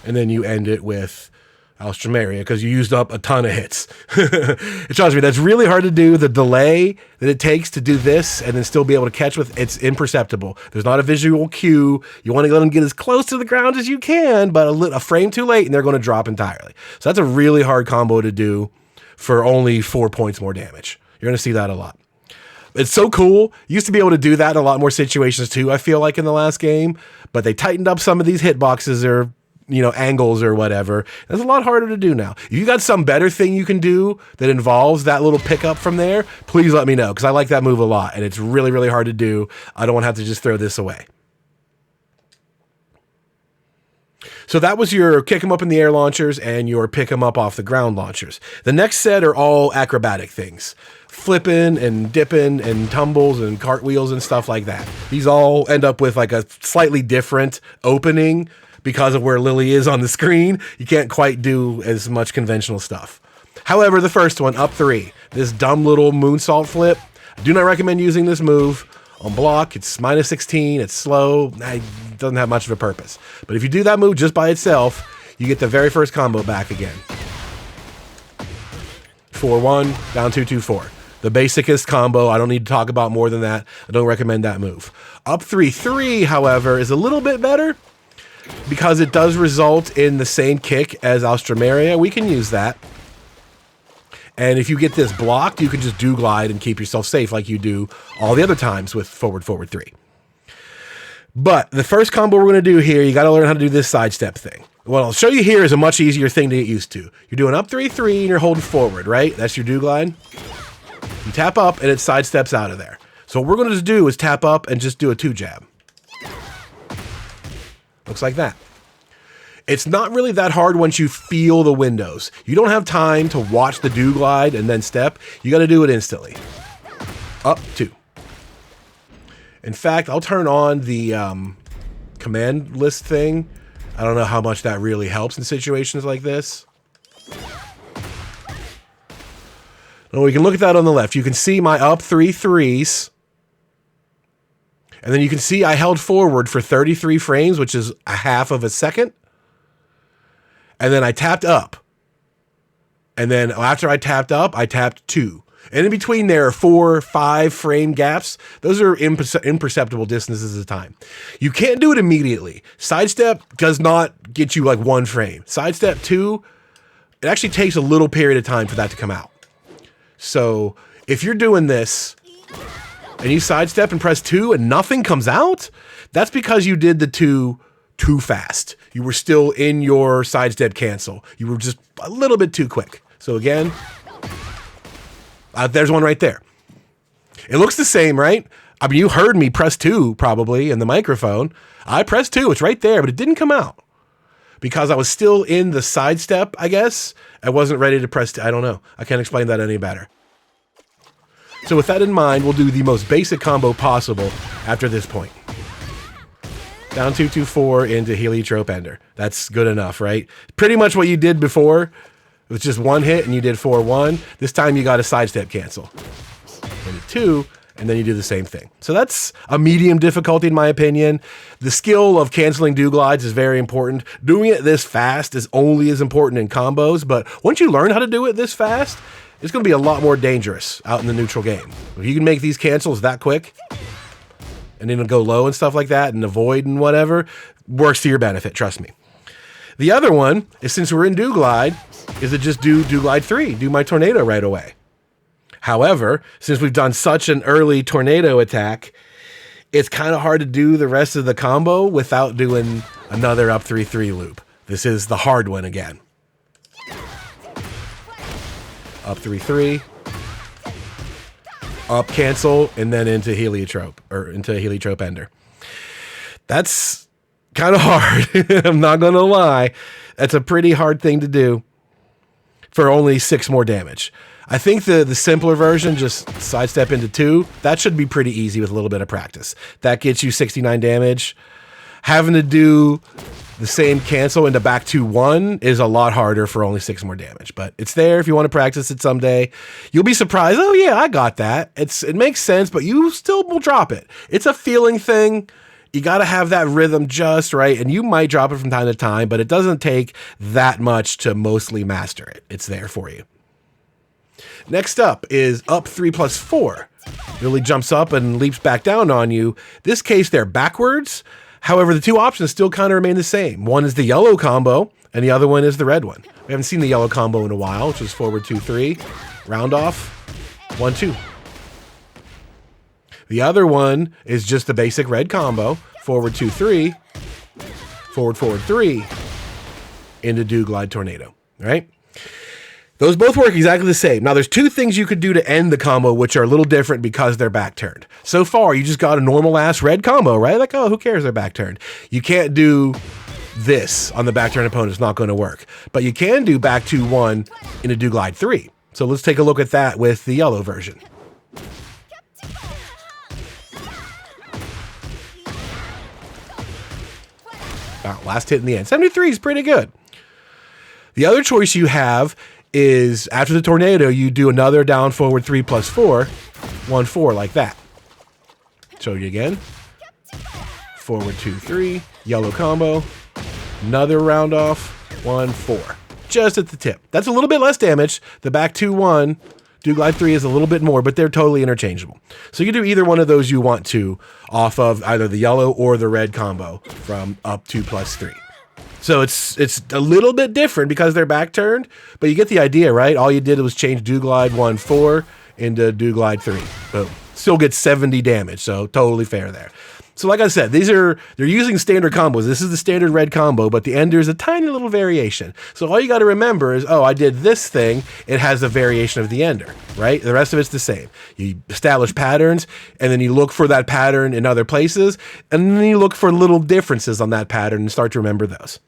And then you end it with Alstramaria because you used up a ton of hits. Trust me, that's really hard to do. The delay that it takes to do this and then still be able to catch with, it's imperceptible. There's not a visual cue. You want to let them get as close to the ground as you can, but a frame too late and they're going to drop entirely. So that's a really hard combo to do for only 4 points more damage. You're going to see that a lot. It's so cool. You used to be able to do that in a lot more situations too, I feel like, in the last game, but they tightened up some of these hitboxes or angles or whatever. It's a lot harder to do now. If you got some better thing you can do that involves that little pickup from there, please let me know because I like that move a lot and it's really, really hard to do. I don't want to have to just throw this away. So that was your kick 'em up in the air launchers and your pick 'em up off the ground launchers. The next set are all acrobatic things. Flipping and dipping and tumbles and cartwheels and stuff like that. These all end up with like a slightly different opening because of where Lili is on the screen. You can't quite do as much conventional stuff. However, the first one, up 3, this dumb little moonsault flip, I do not recommend using this move on block. It's -16, it's slow, it doesn't have much of a purpose. But if you do that move just by itself, you get the very first combo back again. 4-1, down 2-2-4. The basicest combo. I don't need to talk about more than that. I don't recommend that move. Up 3-3, however, is a little bit better. because it does result in the same kick as Austrameria, we can use that. And if you get this blocked, you can just do glide and keep yourself safe like you do all the other times with forward, forward 3. But the first combo we're going to do here, you got to learn how to do this sidestep thing. What I'll show you here is a much easier thing to get used to. You're doing up 3-3 and you're holding forward, right? That's your do glide. You tap up and it sidesteps out of there. So what we're going to do is tap up and just do a 2 jab. Looks like that. It's not really that hard once you feel the windows. You don't have time to watch the do glide and then step. You got to do it instantly. Up 2. In fact, I'll turn on the command list thing. I don't know how much that really helps in situations like this. Well, we can look at that on the left. You can see my up 3 threes. And then you can see I held forward for 33 frames, which is a half of a second. And then I tapped up. And then after I tapped up, I tapped 2. And in between there are 4, 5 frame gaps. Those are imperceptible distances of time. You can't do it immediately. Sidestep does not get you like 1 frame. Sidestep 2, it actually takes a little period of time for that to come out. So if you're doing this and you sidestep and press 2 and nothing comes out, that's because you did the 2 too fast. You were still in your sidestep cancel. You were just a little bit too quick. So again, there's one right there. It looks the same, right? I mean, you heard me press 2 probably in the microphone. I pressed 2. It's right there, but it didn't come out because I was still in the sidestep, I guess. I wasn't ready to press 2. I don't know. I can't explain that any better. So with that in mind, we'll do the most basic combo possible after this point. Down 2-2-4 into heliotrope ender. That's good enough, right? Pretty much what you did before. It was just 1 hit and you did 4-1. This time you got a sidestep cancel. And 2, and then you do the same thing. So that's a medium difficulty in my opinion. The skill of canceling do glides is very important. Doing it this fast is only as important in combos, but once you learn how to do it this fast, it's going to be a lot more dangerous out in the neutral game. If you can make these cancels that quick, and then go low and stuff like that, and avoid and whatever, works to your benefit, trust me. The other one is, since we're in do glide, is to just do glide 3, do my tornado right away. However, since we've done such an early tornado attack, it's kind of hard to do the rest of the combo without doing another up 3-3 loop. This is the hard one again. Up 3-3, up cancel, and then into heliotrope, or into heliotrope ender. That's kind of hard. I'm not gonna lie. That's a pretty hard thing to do for only 6 more damage. I think the simpler version, just sidestep into 2, that should be pretty easy with a little bit of practice. That gets you 69 damage. Having to do the same cancel into back 2-1 is a lot harder for only 6 more damage, but it's there if you want to practice it someday. You'll be surprised. Oh yeah, I got that. It makes sense, but you still will drop it. It's a feeling thing. You got to have that rhythm just right, and you might drop it from time to time, but it doesn't take that much to mostly master it. It's there for you. Next up is up 3+4. Lili jumps up and leaps back down on you. This case, they're backwards. However, the 2 options still kind of remain the same. One is the yellow combo, and the other one is the red one. We haven't seen the yellow combo in a while, which is forward 2-3, round off, 1-2. The other one is just the basic red combo, forward 2-3, forward 3, into do glide tornado, right? Those both work exactly the same. Now, there's 2 things you could do to end the combo, which are a little different because they're back turned. So far, you just got a normal ass red combo, right? Like, oh, who cares they're back turned? You can't do this on the back turn opponent. It's not going to work. But you can do back 2-1 into do glide 3. So let's take a look at that with the yellow version. Wow, last hit in the end. 73 is pretty good. The other choice you have is after the tornado, you do another down forward 3+4, 1-4 like that. Show you again. Forward 2-3, yellow combo, another round off, 1-4. Just at the tip. That's a little bit less damage. The back 2-1 Do Glide 3 is a little bit more, but they're totally interchangeable. So you can do either one of those you want to off of either the yellow or the red combo from up to +3. So it's a little bit different because they're back turned, but you get the idea, right? All you did was change Do Glide 1-4 into Do Glide 3. Boom. Still gets 70 damage, so totally fair there. So like I said, they're using standard combos. This is the standard red combo, but the ender is a tiny little variation. So all you got to remember is, oh, I did this thing. It has a variation of the ender, right? The rest of it's the same. You establish patterns, and then you look for that pattern in other places, and then you look for little differences on that pattern and start to remember those.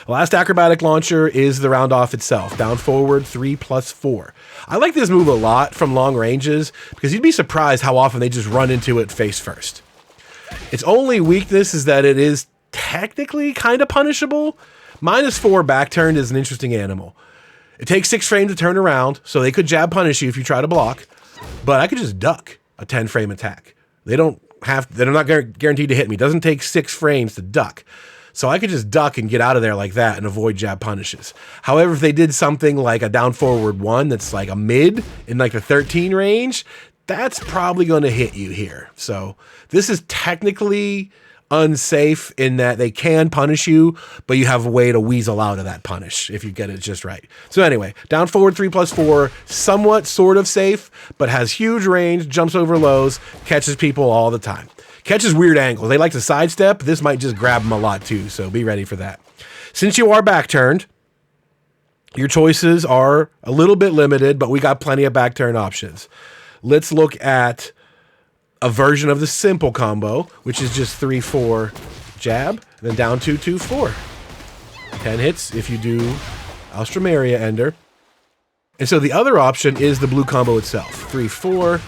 The last acrobatic launcher is the round off itself, down forward 3+4. I like this move a lot from long ranges because you'd be surprised how often they just run into it face first. Its only weakness is that it is technically kind of punishable. -4 back turned is an interesting animal. It takes 6 frames to turn around, so they could jab punish you if you try to block, but I could just duck a 10-frame attack. They're not guaranteed to hit me. It doesn't take 6 frames to duck. So I could just duck and get out of there like that and avoid jab punishes. However, if they did something like a down forward 1 that's like a mid in like the 13 range, that's probably going to hit you here. So this is technically unsafe in that they can punish you, but you have a way to weasel out of that punish if you get it just right. So anyway, down forward 3+4, somewhat sort of safe, but has huge range, jumps over lows, catches people all the time. Catches weird angles. They like to sidestep. This might just grab them a lot too, so be ready for that. Since you are back turned, your choices are a little bit limited, but we got plenty of back turn options. Let's look at a version of the simple combo, which is just 3-4 jab, and then down 2-2-4. 10 hits if you do Alströmeria ender. And so the other option is the blue combo itself, 3-4.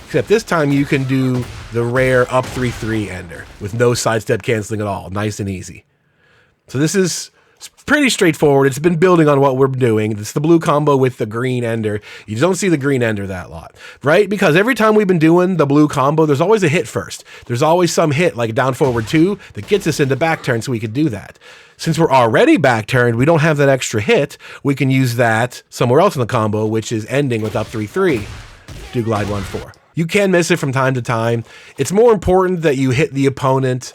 Except this time you can do the rare up 3-3 ender with no sidestep canceling at all. Nice and easy. So this is pretty straightforward. It's been building on what we're doing. It's the blue combo with the green ender. You don't see the green ender that lot, right? Because every time we've been doing the blue combo, there's always a hit first. There's always some hit like a down forward 2 that gets us into back turn so we could do that. Since we're already back turned, we don't have that extra hit. We can use that somewhere else in the combo, which is ending with up 3-3. Do Glide 1-4. You can miss it from time to time. It's more important that you hit the opponent.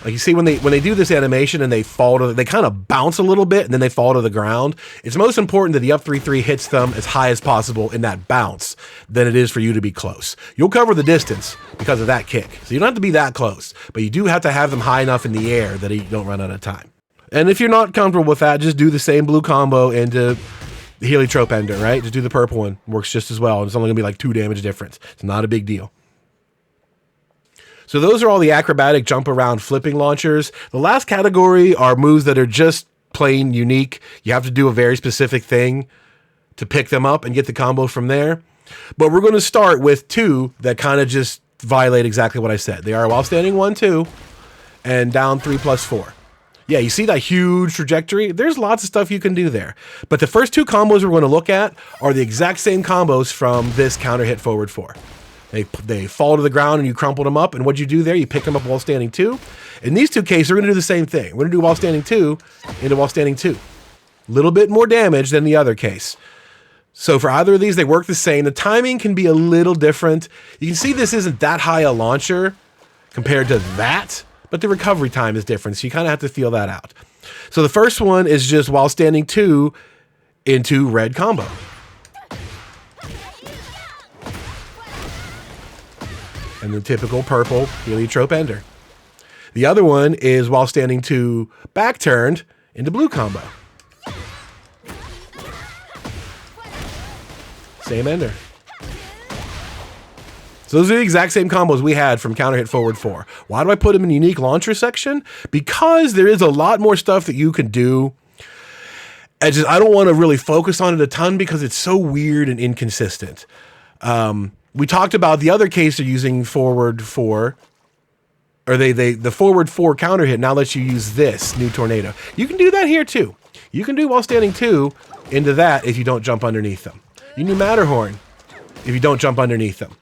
Like you see when they do this animation and they fall to, they kind of bounce a little bit and then they fall to the ground. It's most important that the up 3-3 hits them as high as possible in that bounce than it is for you to be close. You'll cover the distance because of that kick. So you don't have to be that close, but you do have to have them high enough in the air that you don't run out of time. And if you're not comfortable with that, just do the same blue combo into the heliotrope ender, right? Just do the purple one. Works just as well. It's only going to be like 2 damage difference. It's not a big deal. So those are all the acrobatic jump around flipping launchers. The last category are moves that are just plain unique. You have to do a very specific thing to pick them up and get the combo from there. But we're going to start with 2 that kind of just violate exactly what I said. They are while standing 1-2 and down 3+4. Yeah, you see that huge trajectory? There's lots of stuff you can do there. But the first 2 combos we're going to look at are the exact same combos from this counter hit forward 4. They fall to the ground and you crumple them up. And what you do there, you pick them up while standing 2. In these 2 cases, we're going to do the same thing. We're going to do while standing 2 into while standing 2. A little bit more damage than the other case. So for either of these, they work the same. The timing can be a little different. You can see this isn't that high a launcher compared to that, but the recovery time is different. So you kind of have to feel that out. So the first one is just while standing 2 into red combo. And the typical purple heliotrope ender. The other one is while standing 2 back turned into blue combo. Same ender. So those are the exact same combos we had from counter hit forward 4. Why do I put them in the unique launcher section? Because there is a lot more stuff that you can do. I don't want to really focus on it a ton because it's so weird and inconsistent. We talked about the other case they're using forward 4, or the forward 4 counter hit now lets you use this new tornado. You can do that here too. You can do while standing 2 into that if you don't jump underneath them. You can do Matterhorn if you don't jump underneath them.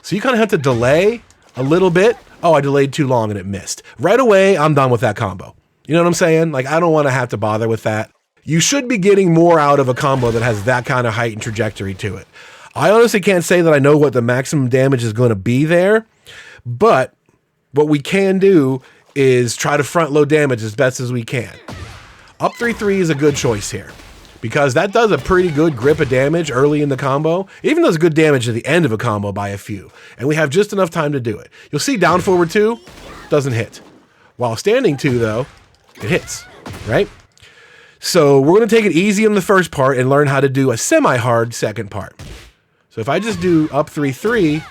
So you kind of have to delay a little bit. Oh, I delayed too long and it missed. Right away, I'm done with that combo. You know what I'm saying? Like, I don't want to have to bother with that. You should be getting more out of a combo that has that kind of height and trajectory to it. I honestly can't say that I know what the maximum damage is going to be there, but what we can do is try to front load damage as best as we can. Up 3-3 is a good choice here because that does a pretty good grip of damage early in the combo. It even does good damage at the end of a combo by a few, and we have just enough time to do it. You'll see down forward 2 doesn't hit. While standing 2, though, it hits, right? So we're going to take it easy in the first part and learn how to do a semi-hard second part. So if I just do up 3-3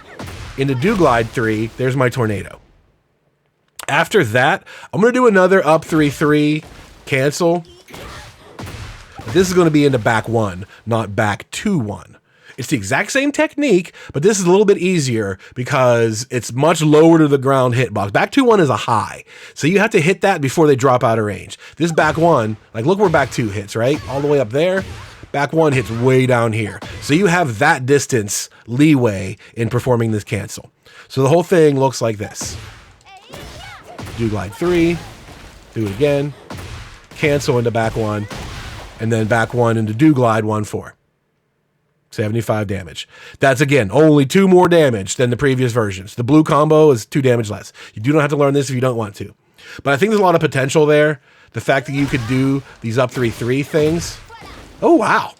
into do glide 3, there's my tornado. After that, I'm going to do another up 3-3 cancel. This is going to be into back 1, not back 2-1. It's the exact same technique, but this is a little bit easier because it's much lower to the ground hitbox. Back 2-1 is a high, so you have to hit that before they drop out of range. This back 1, like look where back 2 hits, right? All the way up there. Back 1 hits way down here. So you have that distance leeway in performing this cancel. So the whole thing looks like this. Do glide 3, do it again, cancel into back 1, and then back 1 into do glide 1-4. 75 damage. That's, again, only 2 more damage than the previous versions. The blue combo is 2 damage less. You do not have to learn this if you don't want to. But I think there's a lot of potential there. The fact that you could do these up 3-3 things. Oh, wow.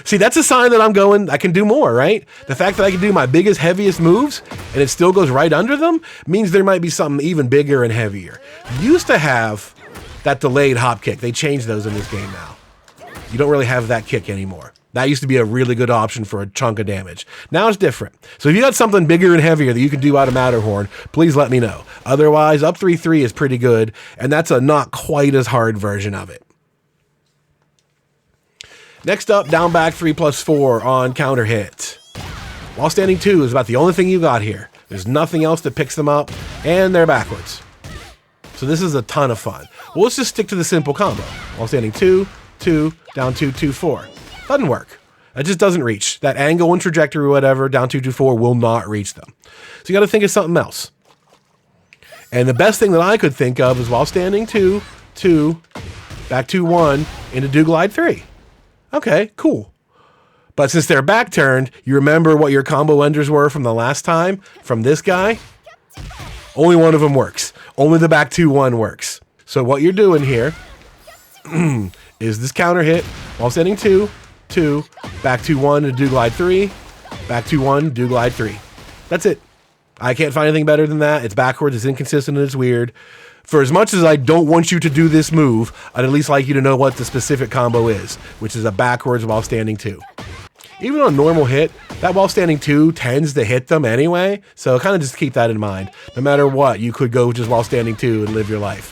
See, that's a sign that I can do more, right? The fact that I can do my biggest, heaviest moves and it still goes right under them means there might be something even bigger and heavier. You used to have that delayed hop kick. They changed those in this game now. You don't really have that kick anymore. That used to be a really good option for a chunk of damage. Now it's different. So if you got something bigger and heavier that you can do out of Matterhorn, please let me know. Otherwise, up 3-3 is pretty good, and that's a not quite as hard version of it. Next up, down back 3+4 on counter hit. While standing 2 is about the only thing you got here. There's nothing else that picks them up, and they're backwards. So this is a ton of fun. Well, let's just stick to the simple combo. While standing 2, 2, down 2, 2, 4. Doesn't work. It just doesn't reach. That angle and trajectory or whatever, down 2, 2, 4 will not reach them. So you got to think of something else. And the best thing that I could think of is while standing 2, 2, back 2, 1, into do glide 3. Okay, cool. But since they're back turned, you remember what your combo enders were from the last time? From this guy? Only one of them works. Only the back 2-1 works. So what you're doing here is this counter hit while standing 2, 2, back 2-1 to do glide 3, back 2-1, do glide 3. That's it. I can't find anything better than that. It's backwards, it's inconsistent, and it's weird. For as much as I don't want you to do this move, I'd at least like you to know what the specific combo is, which is a backwards while standing 2. Even on normal hit, that while standing 2 tends to hit them anyway, so kind of just keep that in mind. No matter what, you could go just while standing 2 and live your life.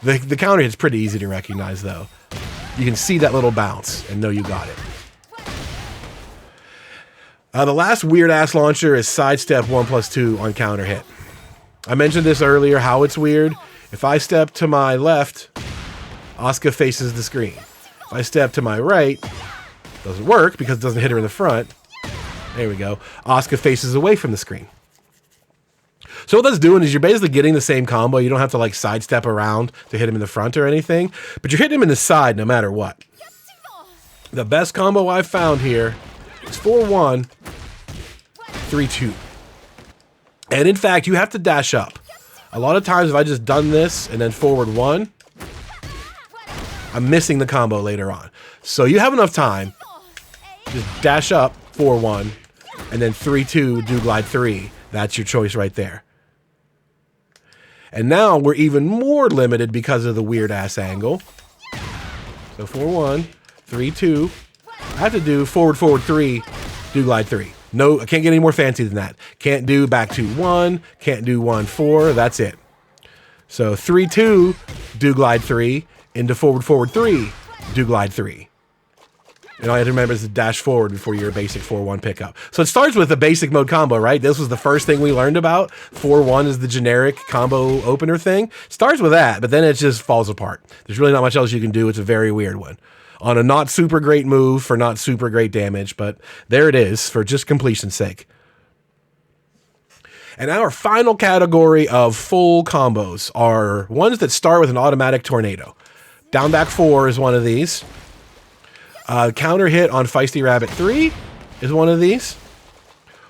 The counter hit's pretty easy to recognize, though. You can see that little bounce and know you got it. The last weird-ass launcher is sidestep 1+2 on counter hit. I mentioned this earlier, how it's weird. If I step to my left, Asuka faces the screen. If I step to my right, doesn't work because it doesn't hit her in the front. There we go. Asuka faces away from the screen. So what that's doing is you're basically getting the same combo. You don't have to like sidestep around to hit him in the front or anything, but you're hitting him in the side no matter what. The best combo I've found here is 4-1, 3-2. And in fact, you have to dash up. A lot of times if I just done this and then forward 1, I'm missing the combo later on. So you have enough time. Just dash up 4-1 and then 3-2, do glide 3. That's your choice right there. And now we're even more limited because of the weird ass angle. So 4-1, 3-2. I have to do forward 3, do glide 3. No, I can't get any more fancy than that. Can't do back 2-1, can't do 1-4, that's it. So 3-2, do glide 3, into forward 3, do glide 3. And all you have to remember is to dash forward before your basic 4-1 pickup. So it starts with a basic mode combo, right? This was the first thing we learned about. 4-1 is the generic combo opener thing. Starts with that, but then it just falls apart. There's really not much else you can do. It's a very weird one. On a not super great move for not super great damage, but there it is for just completion's sake. And our final category of full combos are ones that start with an automatic tornado. Down back 4 is one of these. Counter hit on Feisty Rabbit 3 is one of these.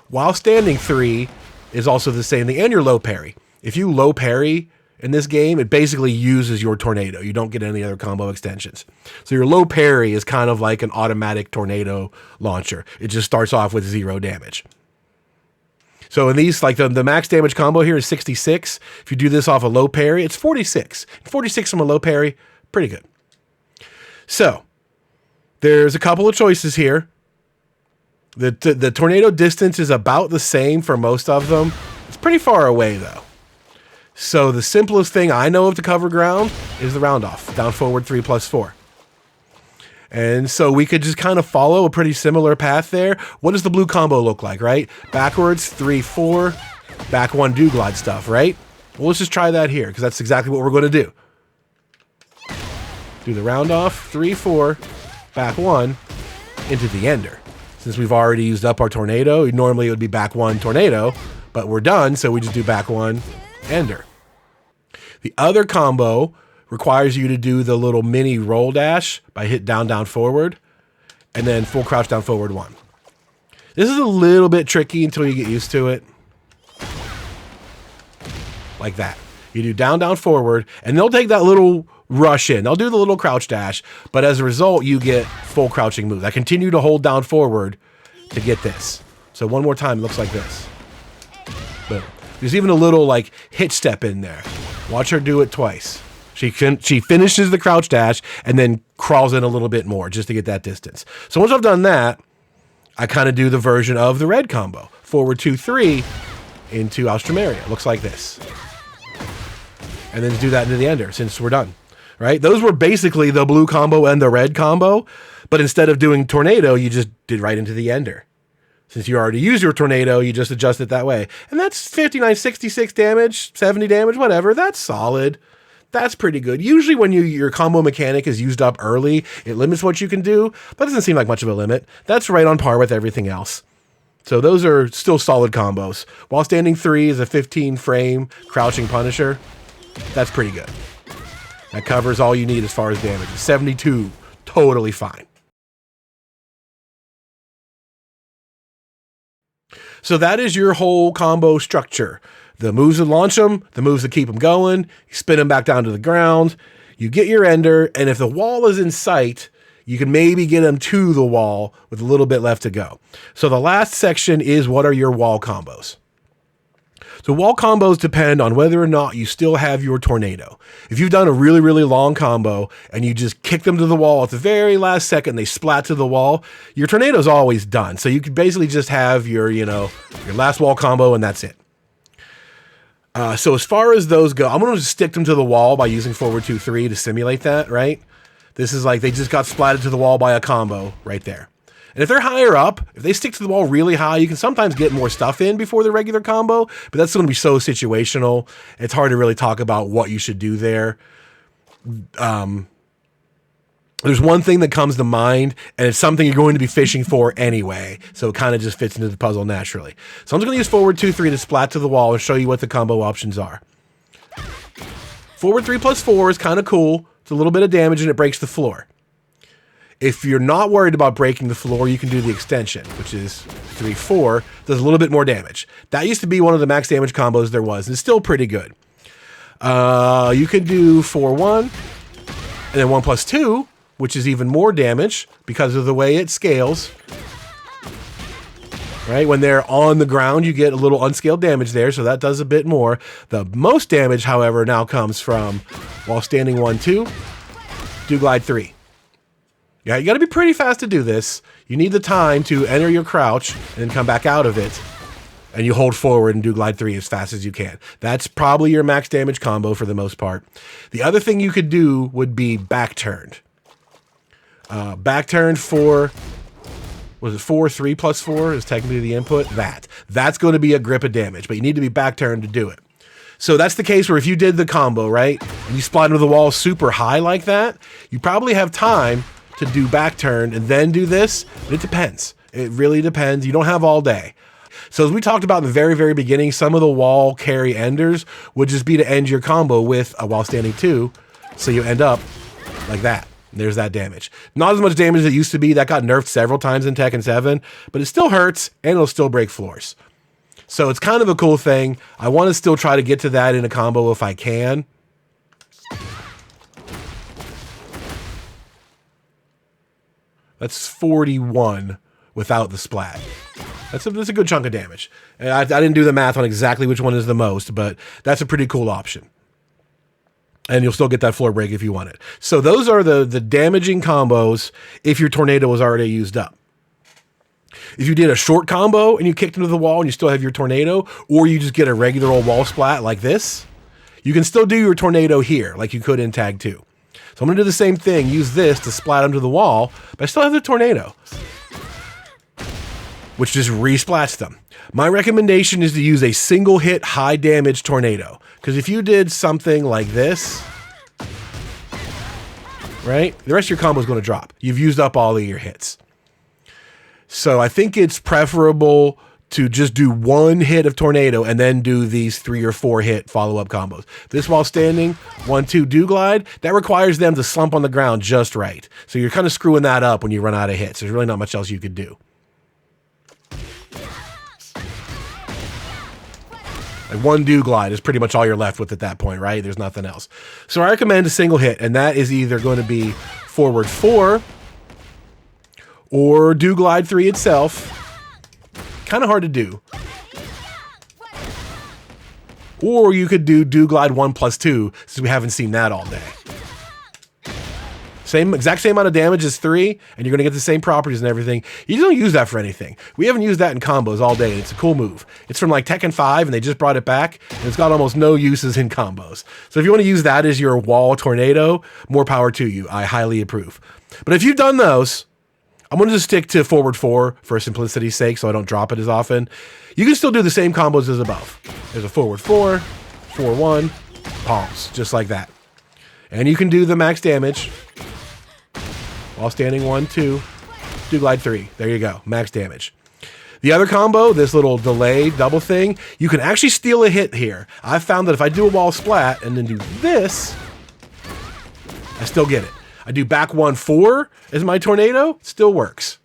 While standing 3 is also the same thing, and your low parry. If you low parry in this game, it basically uses your tornado. You don't get any other combo extensions. So your low parry is kind of like an automatic tornado launcher. It just starts off with 0 damage. So in these, like the max damage combo here is 66. If you do this off a low parry, it's 46. 46 from a low parry, pretty good. So there's a couple of choices here. The tornado distance is about the same for most of them. It's pretty far away though. So the simplest thing I know of to cover ground is the round off, down forward 3+4. And so we could just kind of follow a pretty similar path there. What does the blue combo look like, right? Backwards, 3-4, back 1 do glide stuff, right? Well, let's just try that here because that's exactly what we're going to do. Do the round off, 3-4, back 1 into the ender. Since we've already used up our tornado, normally it would be back 1 tornado, but we're done, so we just do back 1 ender. The other combo requires you to do the little mini roll dash by hit down, down, forward, and then full crouch down, forward 1. This is a little bit tricky until you get used to it. Like that. You do down, down, forward, and they'll take that little rush in. They'll do the little crouch dash, but as a result, you get full crouching moves. I continue to hold down forward to get this. So one more time, it looks like this. Boom. There's even a little like hit step in there. Watch her do it twice. She finishes the crouch dash and then crawls in a little bit more just to get that distance. So once I've done that, I kind of do the version of the red combo. Forward 2-3 into Austramaria. It looks like this. And then do that into the ender since we're done. Right? Those were basically the blue combo and the red combo, but instead of doing tornado, you just did right into the ender. Since you already used your tornado, you just adjust it that way. And that's 59, 66 damage, 70 damage, whatever. That's solid. That's pretty good. Usually when your combo mechanic is used up early, it limits what you can do, but it doesn't seem like much of a limit. That's right on par with everything else. So those are still solid combos. While standing 3 is a 15 frame crouching Punisher. That's pretty good. That covers all you need as far as damage. 72, totally fine. So that is your whole combo structure. The moves that launch them, the moves that keep them going, you spin them back down to the ground, you get your ender, and if the wall is in sight, you can maybe get them to the wall with a little bit left to go. So the last section is what are your wall combos. So wall combos depend on whether or not you still have your tornado. If you've done a really, really long combo and you just kick them to the wall at the very last second, they splat to the wall, your tornado's always done. So you could basically just have your, your last wall combo and that's it. So as far as those go, I'm going to just stick them to the wall by using forward 2-3 to simulate that, right? This is like they just got splatted to the wall by a combo right there. And if they're higher up, if they stick to the wall really high, you can sometimes get more stuff in before the regular combo, but that's going to be so situational. It's hard to really talk about what you should do there. There's one thing that comes to mind, and it's something you're going to be fishing for anyway, so it kind of just fits into the puzzle naturally. So I'm just going to use forward 2-3 to splat to the wall and show you what the combo options are. Forward 3+4 is kind of cool. It's a little bit of damage and it breaks the floor. If you're not worried about breaking the floor, you can do the extension, which is 3-4, does a little bit more damage. That used to be one of the max damage combos there was, and it's still pretty good. You can do 4-1, and then 1+2, which is even more damage because of the way it scales. Right? When they're on the ground, you get a little unscaled damage there, so that does a bit more. The most damage, however, now comes from while standing 1-2, do glide 3. Yeah, you got to be pretty fast to do this. You need the time to enter your crouch and then come back out of it. And you hold forward and do glide 3 as fast as you can. That's probably your max damage combo for the most part. The other thing you could do would be back turned. Back turned for, was it 3+4 is technically the input? That's going to be a grip of damage, but you need to be back turned to do it. So that's the case where if you did the combo, right, and you splat into the wall super high like that, you probably have time to do back turn and then do this, but it depends. It really depends. You don't have all day. So as we talked about in the very, very beginning, some of the wall carry enders would just be to end your combo with a while standing 2, so you end up like that. There's that damage. Not as much damage as it used to be. That got nerfed several times in Tekken 7, but it still hurts, and it'll still break floors. So it's kind of a cool thing. I want to still try to get to that in a combo if I can. That's 41 without the splat. That's a good chunk of damage. And I didn't do the math on exactly which one is the most, but that's a pretty cool option. And you'll still get that floor break if you want it. So those are the damaging combos if your tornado was already used up. If you did a short combo and you kicked into the wall and you still have your tornado, or you just get a regular old wall splat like this, you can still do your tornado here like you could in Tag 2. So I'm going to do the same thing, use this to splat under the wall, but I still have the tornado, which just resplats them. My recommendation is to use a single hit high damage tornado. Because if you did something like this, right, the rest of your combo is going to drop. You've used up all of your hits. So I think it's preferable to just do one hit of tornado and then do these 3 or 4 hit follow-up combos. This while standing, 1-2 do glide, that requires them to slump on the ground just right. So you're kind of screwing that up when you run out of hits. There's really not much else you could do. Like 1 do glide is pretty much all you're left with at that point, right? There's nothing else. So I recommend a single hit, and that is either going to be forward 4 or do glide 3 itself. Kind of hard to do. Or you could do glide 1+2, since we haven't seen that all day. Exact same amount of damage as 3, and you're going to get the same properties and everything. You don't use that for anything. We haven't used that in combos all day, and it's a cool move. It's from like Tekken 5, and they just brought it back, and it's got almost no uses in combos. So if you want to use that as your wall tornado, more power to you. I highly approve. But if you've done those, I'm going to just stick to forward 4 for simplicity's sake, so I don't drop it as often. You can still do the same combos as above. There's a forward 4, 4-1, palms, just like that. And you can do the max damage while standing 1-2, do glide 3. There you go, max damage. The other combo, this little delay double thing, you can actually steal a hit here. I've found that if I do a wall splat and then do this, I still get it. I do back 1-4 as my tornado, still works.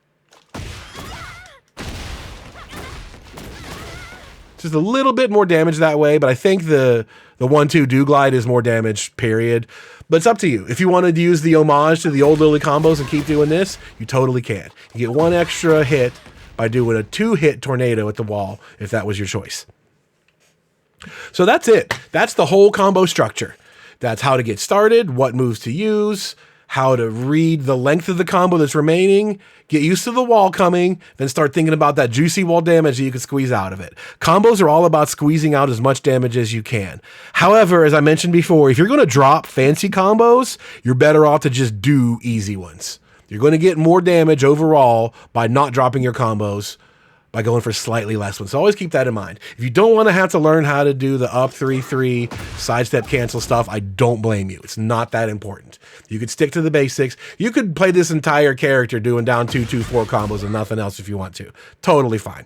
Just a little bit more damage that way, but I think the 1-2 do glide is more damage, period. But it's up to you. If you wanted to use the homage to the old Lili combos and keep doing this, you totally can. You get 1 extra hit by doing a 2-hit tornado at the wall, if that was your choice. So that's it. That's the whole combo structure. That's how to get started, what moves to use, how to read the length of the combo that's remaining, get used to the wall coming, then start thinking about that juicy wall damage that you can squeeze out of it. Combos are all about squeezing out as much damage as you can. However, as I mentioned before, if you're going to drop fancy combos, you're better off to just do easy ones. You're going to get more damage overall by not dropping your combos, by going for slightly less ones. So always keep that in mind. If you don't want to have to learn how to do the up 3-3 sidestep cancel stuff, I don't blame you. It's not that important. You could stick to the basics. You could play this entire character doing down 2-2-4 combos and nothing else if you want to. Totally fine.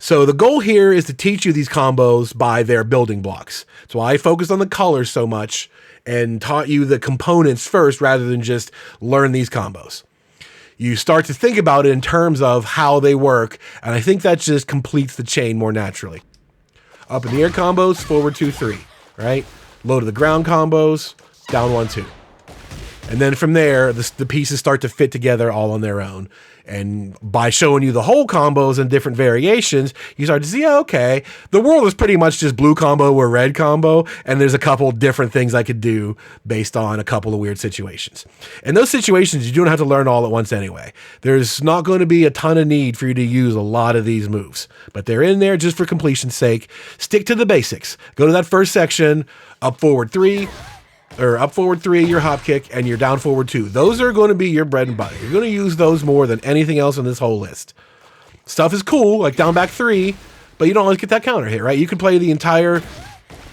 So the goal here is to teach you these combos by their building blocks. That's why I focused on the colors so much and taught you the components first rather than just learn these combos. You start to think about it in terms of how they work, and I think that just completes the chain more naturally. Up in the air combos, forward 2-3, right? Low to the ground combos, down 1-2. And then from there, the pieces start to fit together all on their own. And by showing you the whole combos and different variations, you start to see, yeah, okay, the world is pretty much just blue combo or red combo, and there's a couple different things I could do based on a couple of weird situations. And those situations, you don't have to learn all at once anyway. There's not going to be a ton of need for you to use a lot of these moves, but they're in there just for completion's sake. Stick to the basics. Go to that first section, up forward 3, or up forward 3, your hop kick, and your down forward 2. Those are going to be your bread and butter. You're going to use those more than anything else in this whole list. Stuff is cool, like down back 3, but you don't always get that counter hit, right? You can play the entire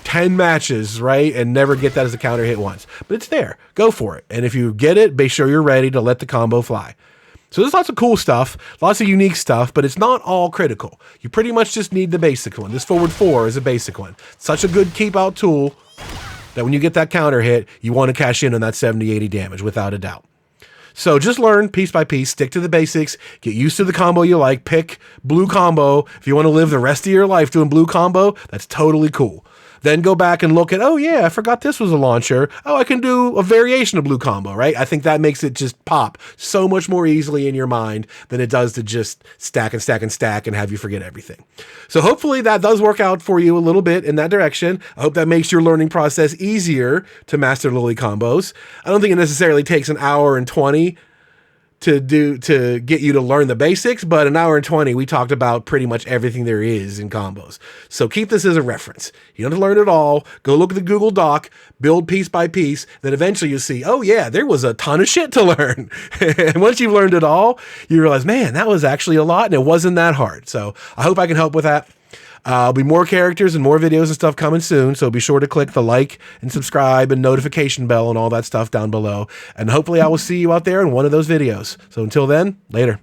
10 matches, right, and never get that as a counter hit once. But it's there. Go for it. And if you get it, be sure you're ready to let the combo fly. So there's lots of cool stuff, lots of unique stuff, but it's not all critical. You pretty much just need the basic one. This forward 4 is a basic one. Such a good keep out tool that when you get that counter hit, you want to cash in on that 70, 80 damage without a doubt. So just learn piece by piece, stick to the basics, get used to the combo you like, pick blue combo. If you want to live the rest of your life doing blue combo, that's totally cool. Then go back and look at, oh yeah, I forgot this was a launcher. Oh, I can do a variation of blue combo, right? I think that makes it just pop so much more easily in your mind than it does to just stack and stack and stack and have you forget everything. So hopefully that does work out for you a little bit in that direction. I hope that makes your learning process easier to master Lili combos. I don't think it necessarily takes an hour and 20 to get you to learn the basics, but an hour and 20, we talked about pretty much everything there is in combos. So keep this as a reference. You don't have to learn it all. Go look at the Google Doc, build piece by piece, then eventually you'll see, oh yeah, there was a ton of shit to learn. And once you've learned it all, you realize, man, that was actually a lot and it wasn't that hard. So I hope I can help with that. There'll be more characters and more videos and stuff coming soon, so be sure to click the like and subscribe and notification bell and all that stuff down below. And hopefully I will see you out there in one of those videos. So until then, later.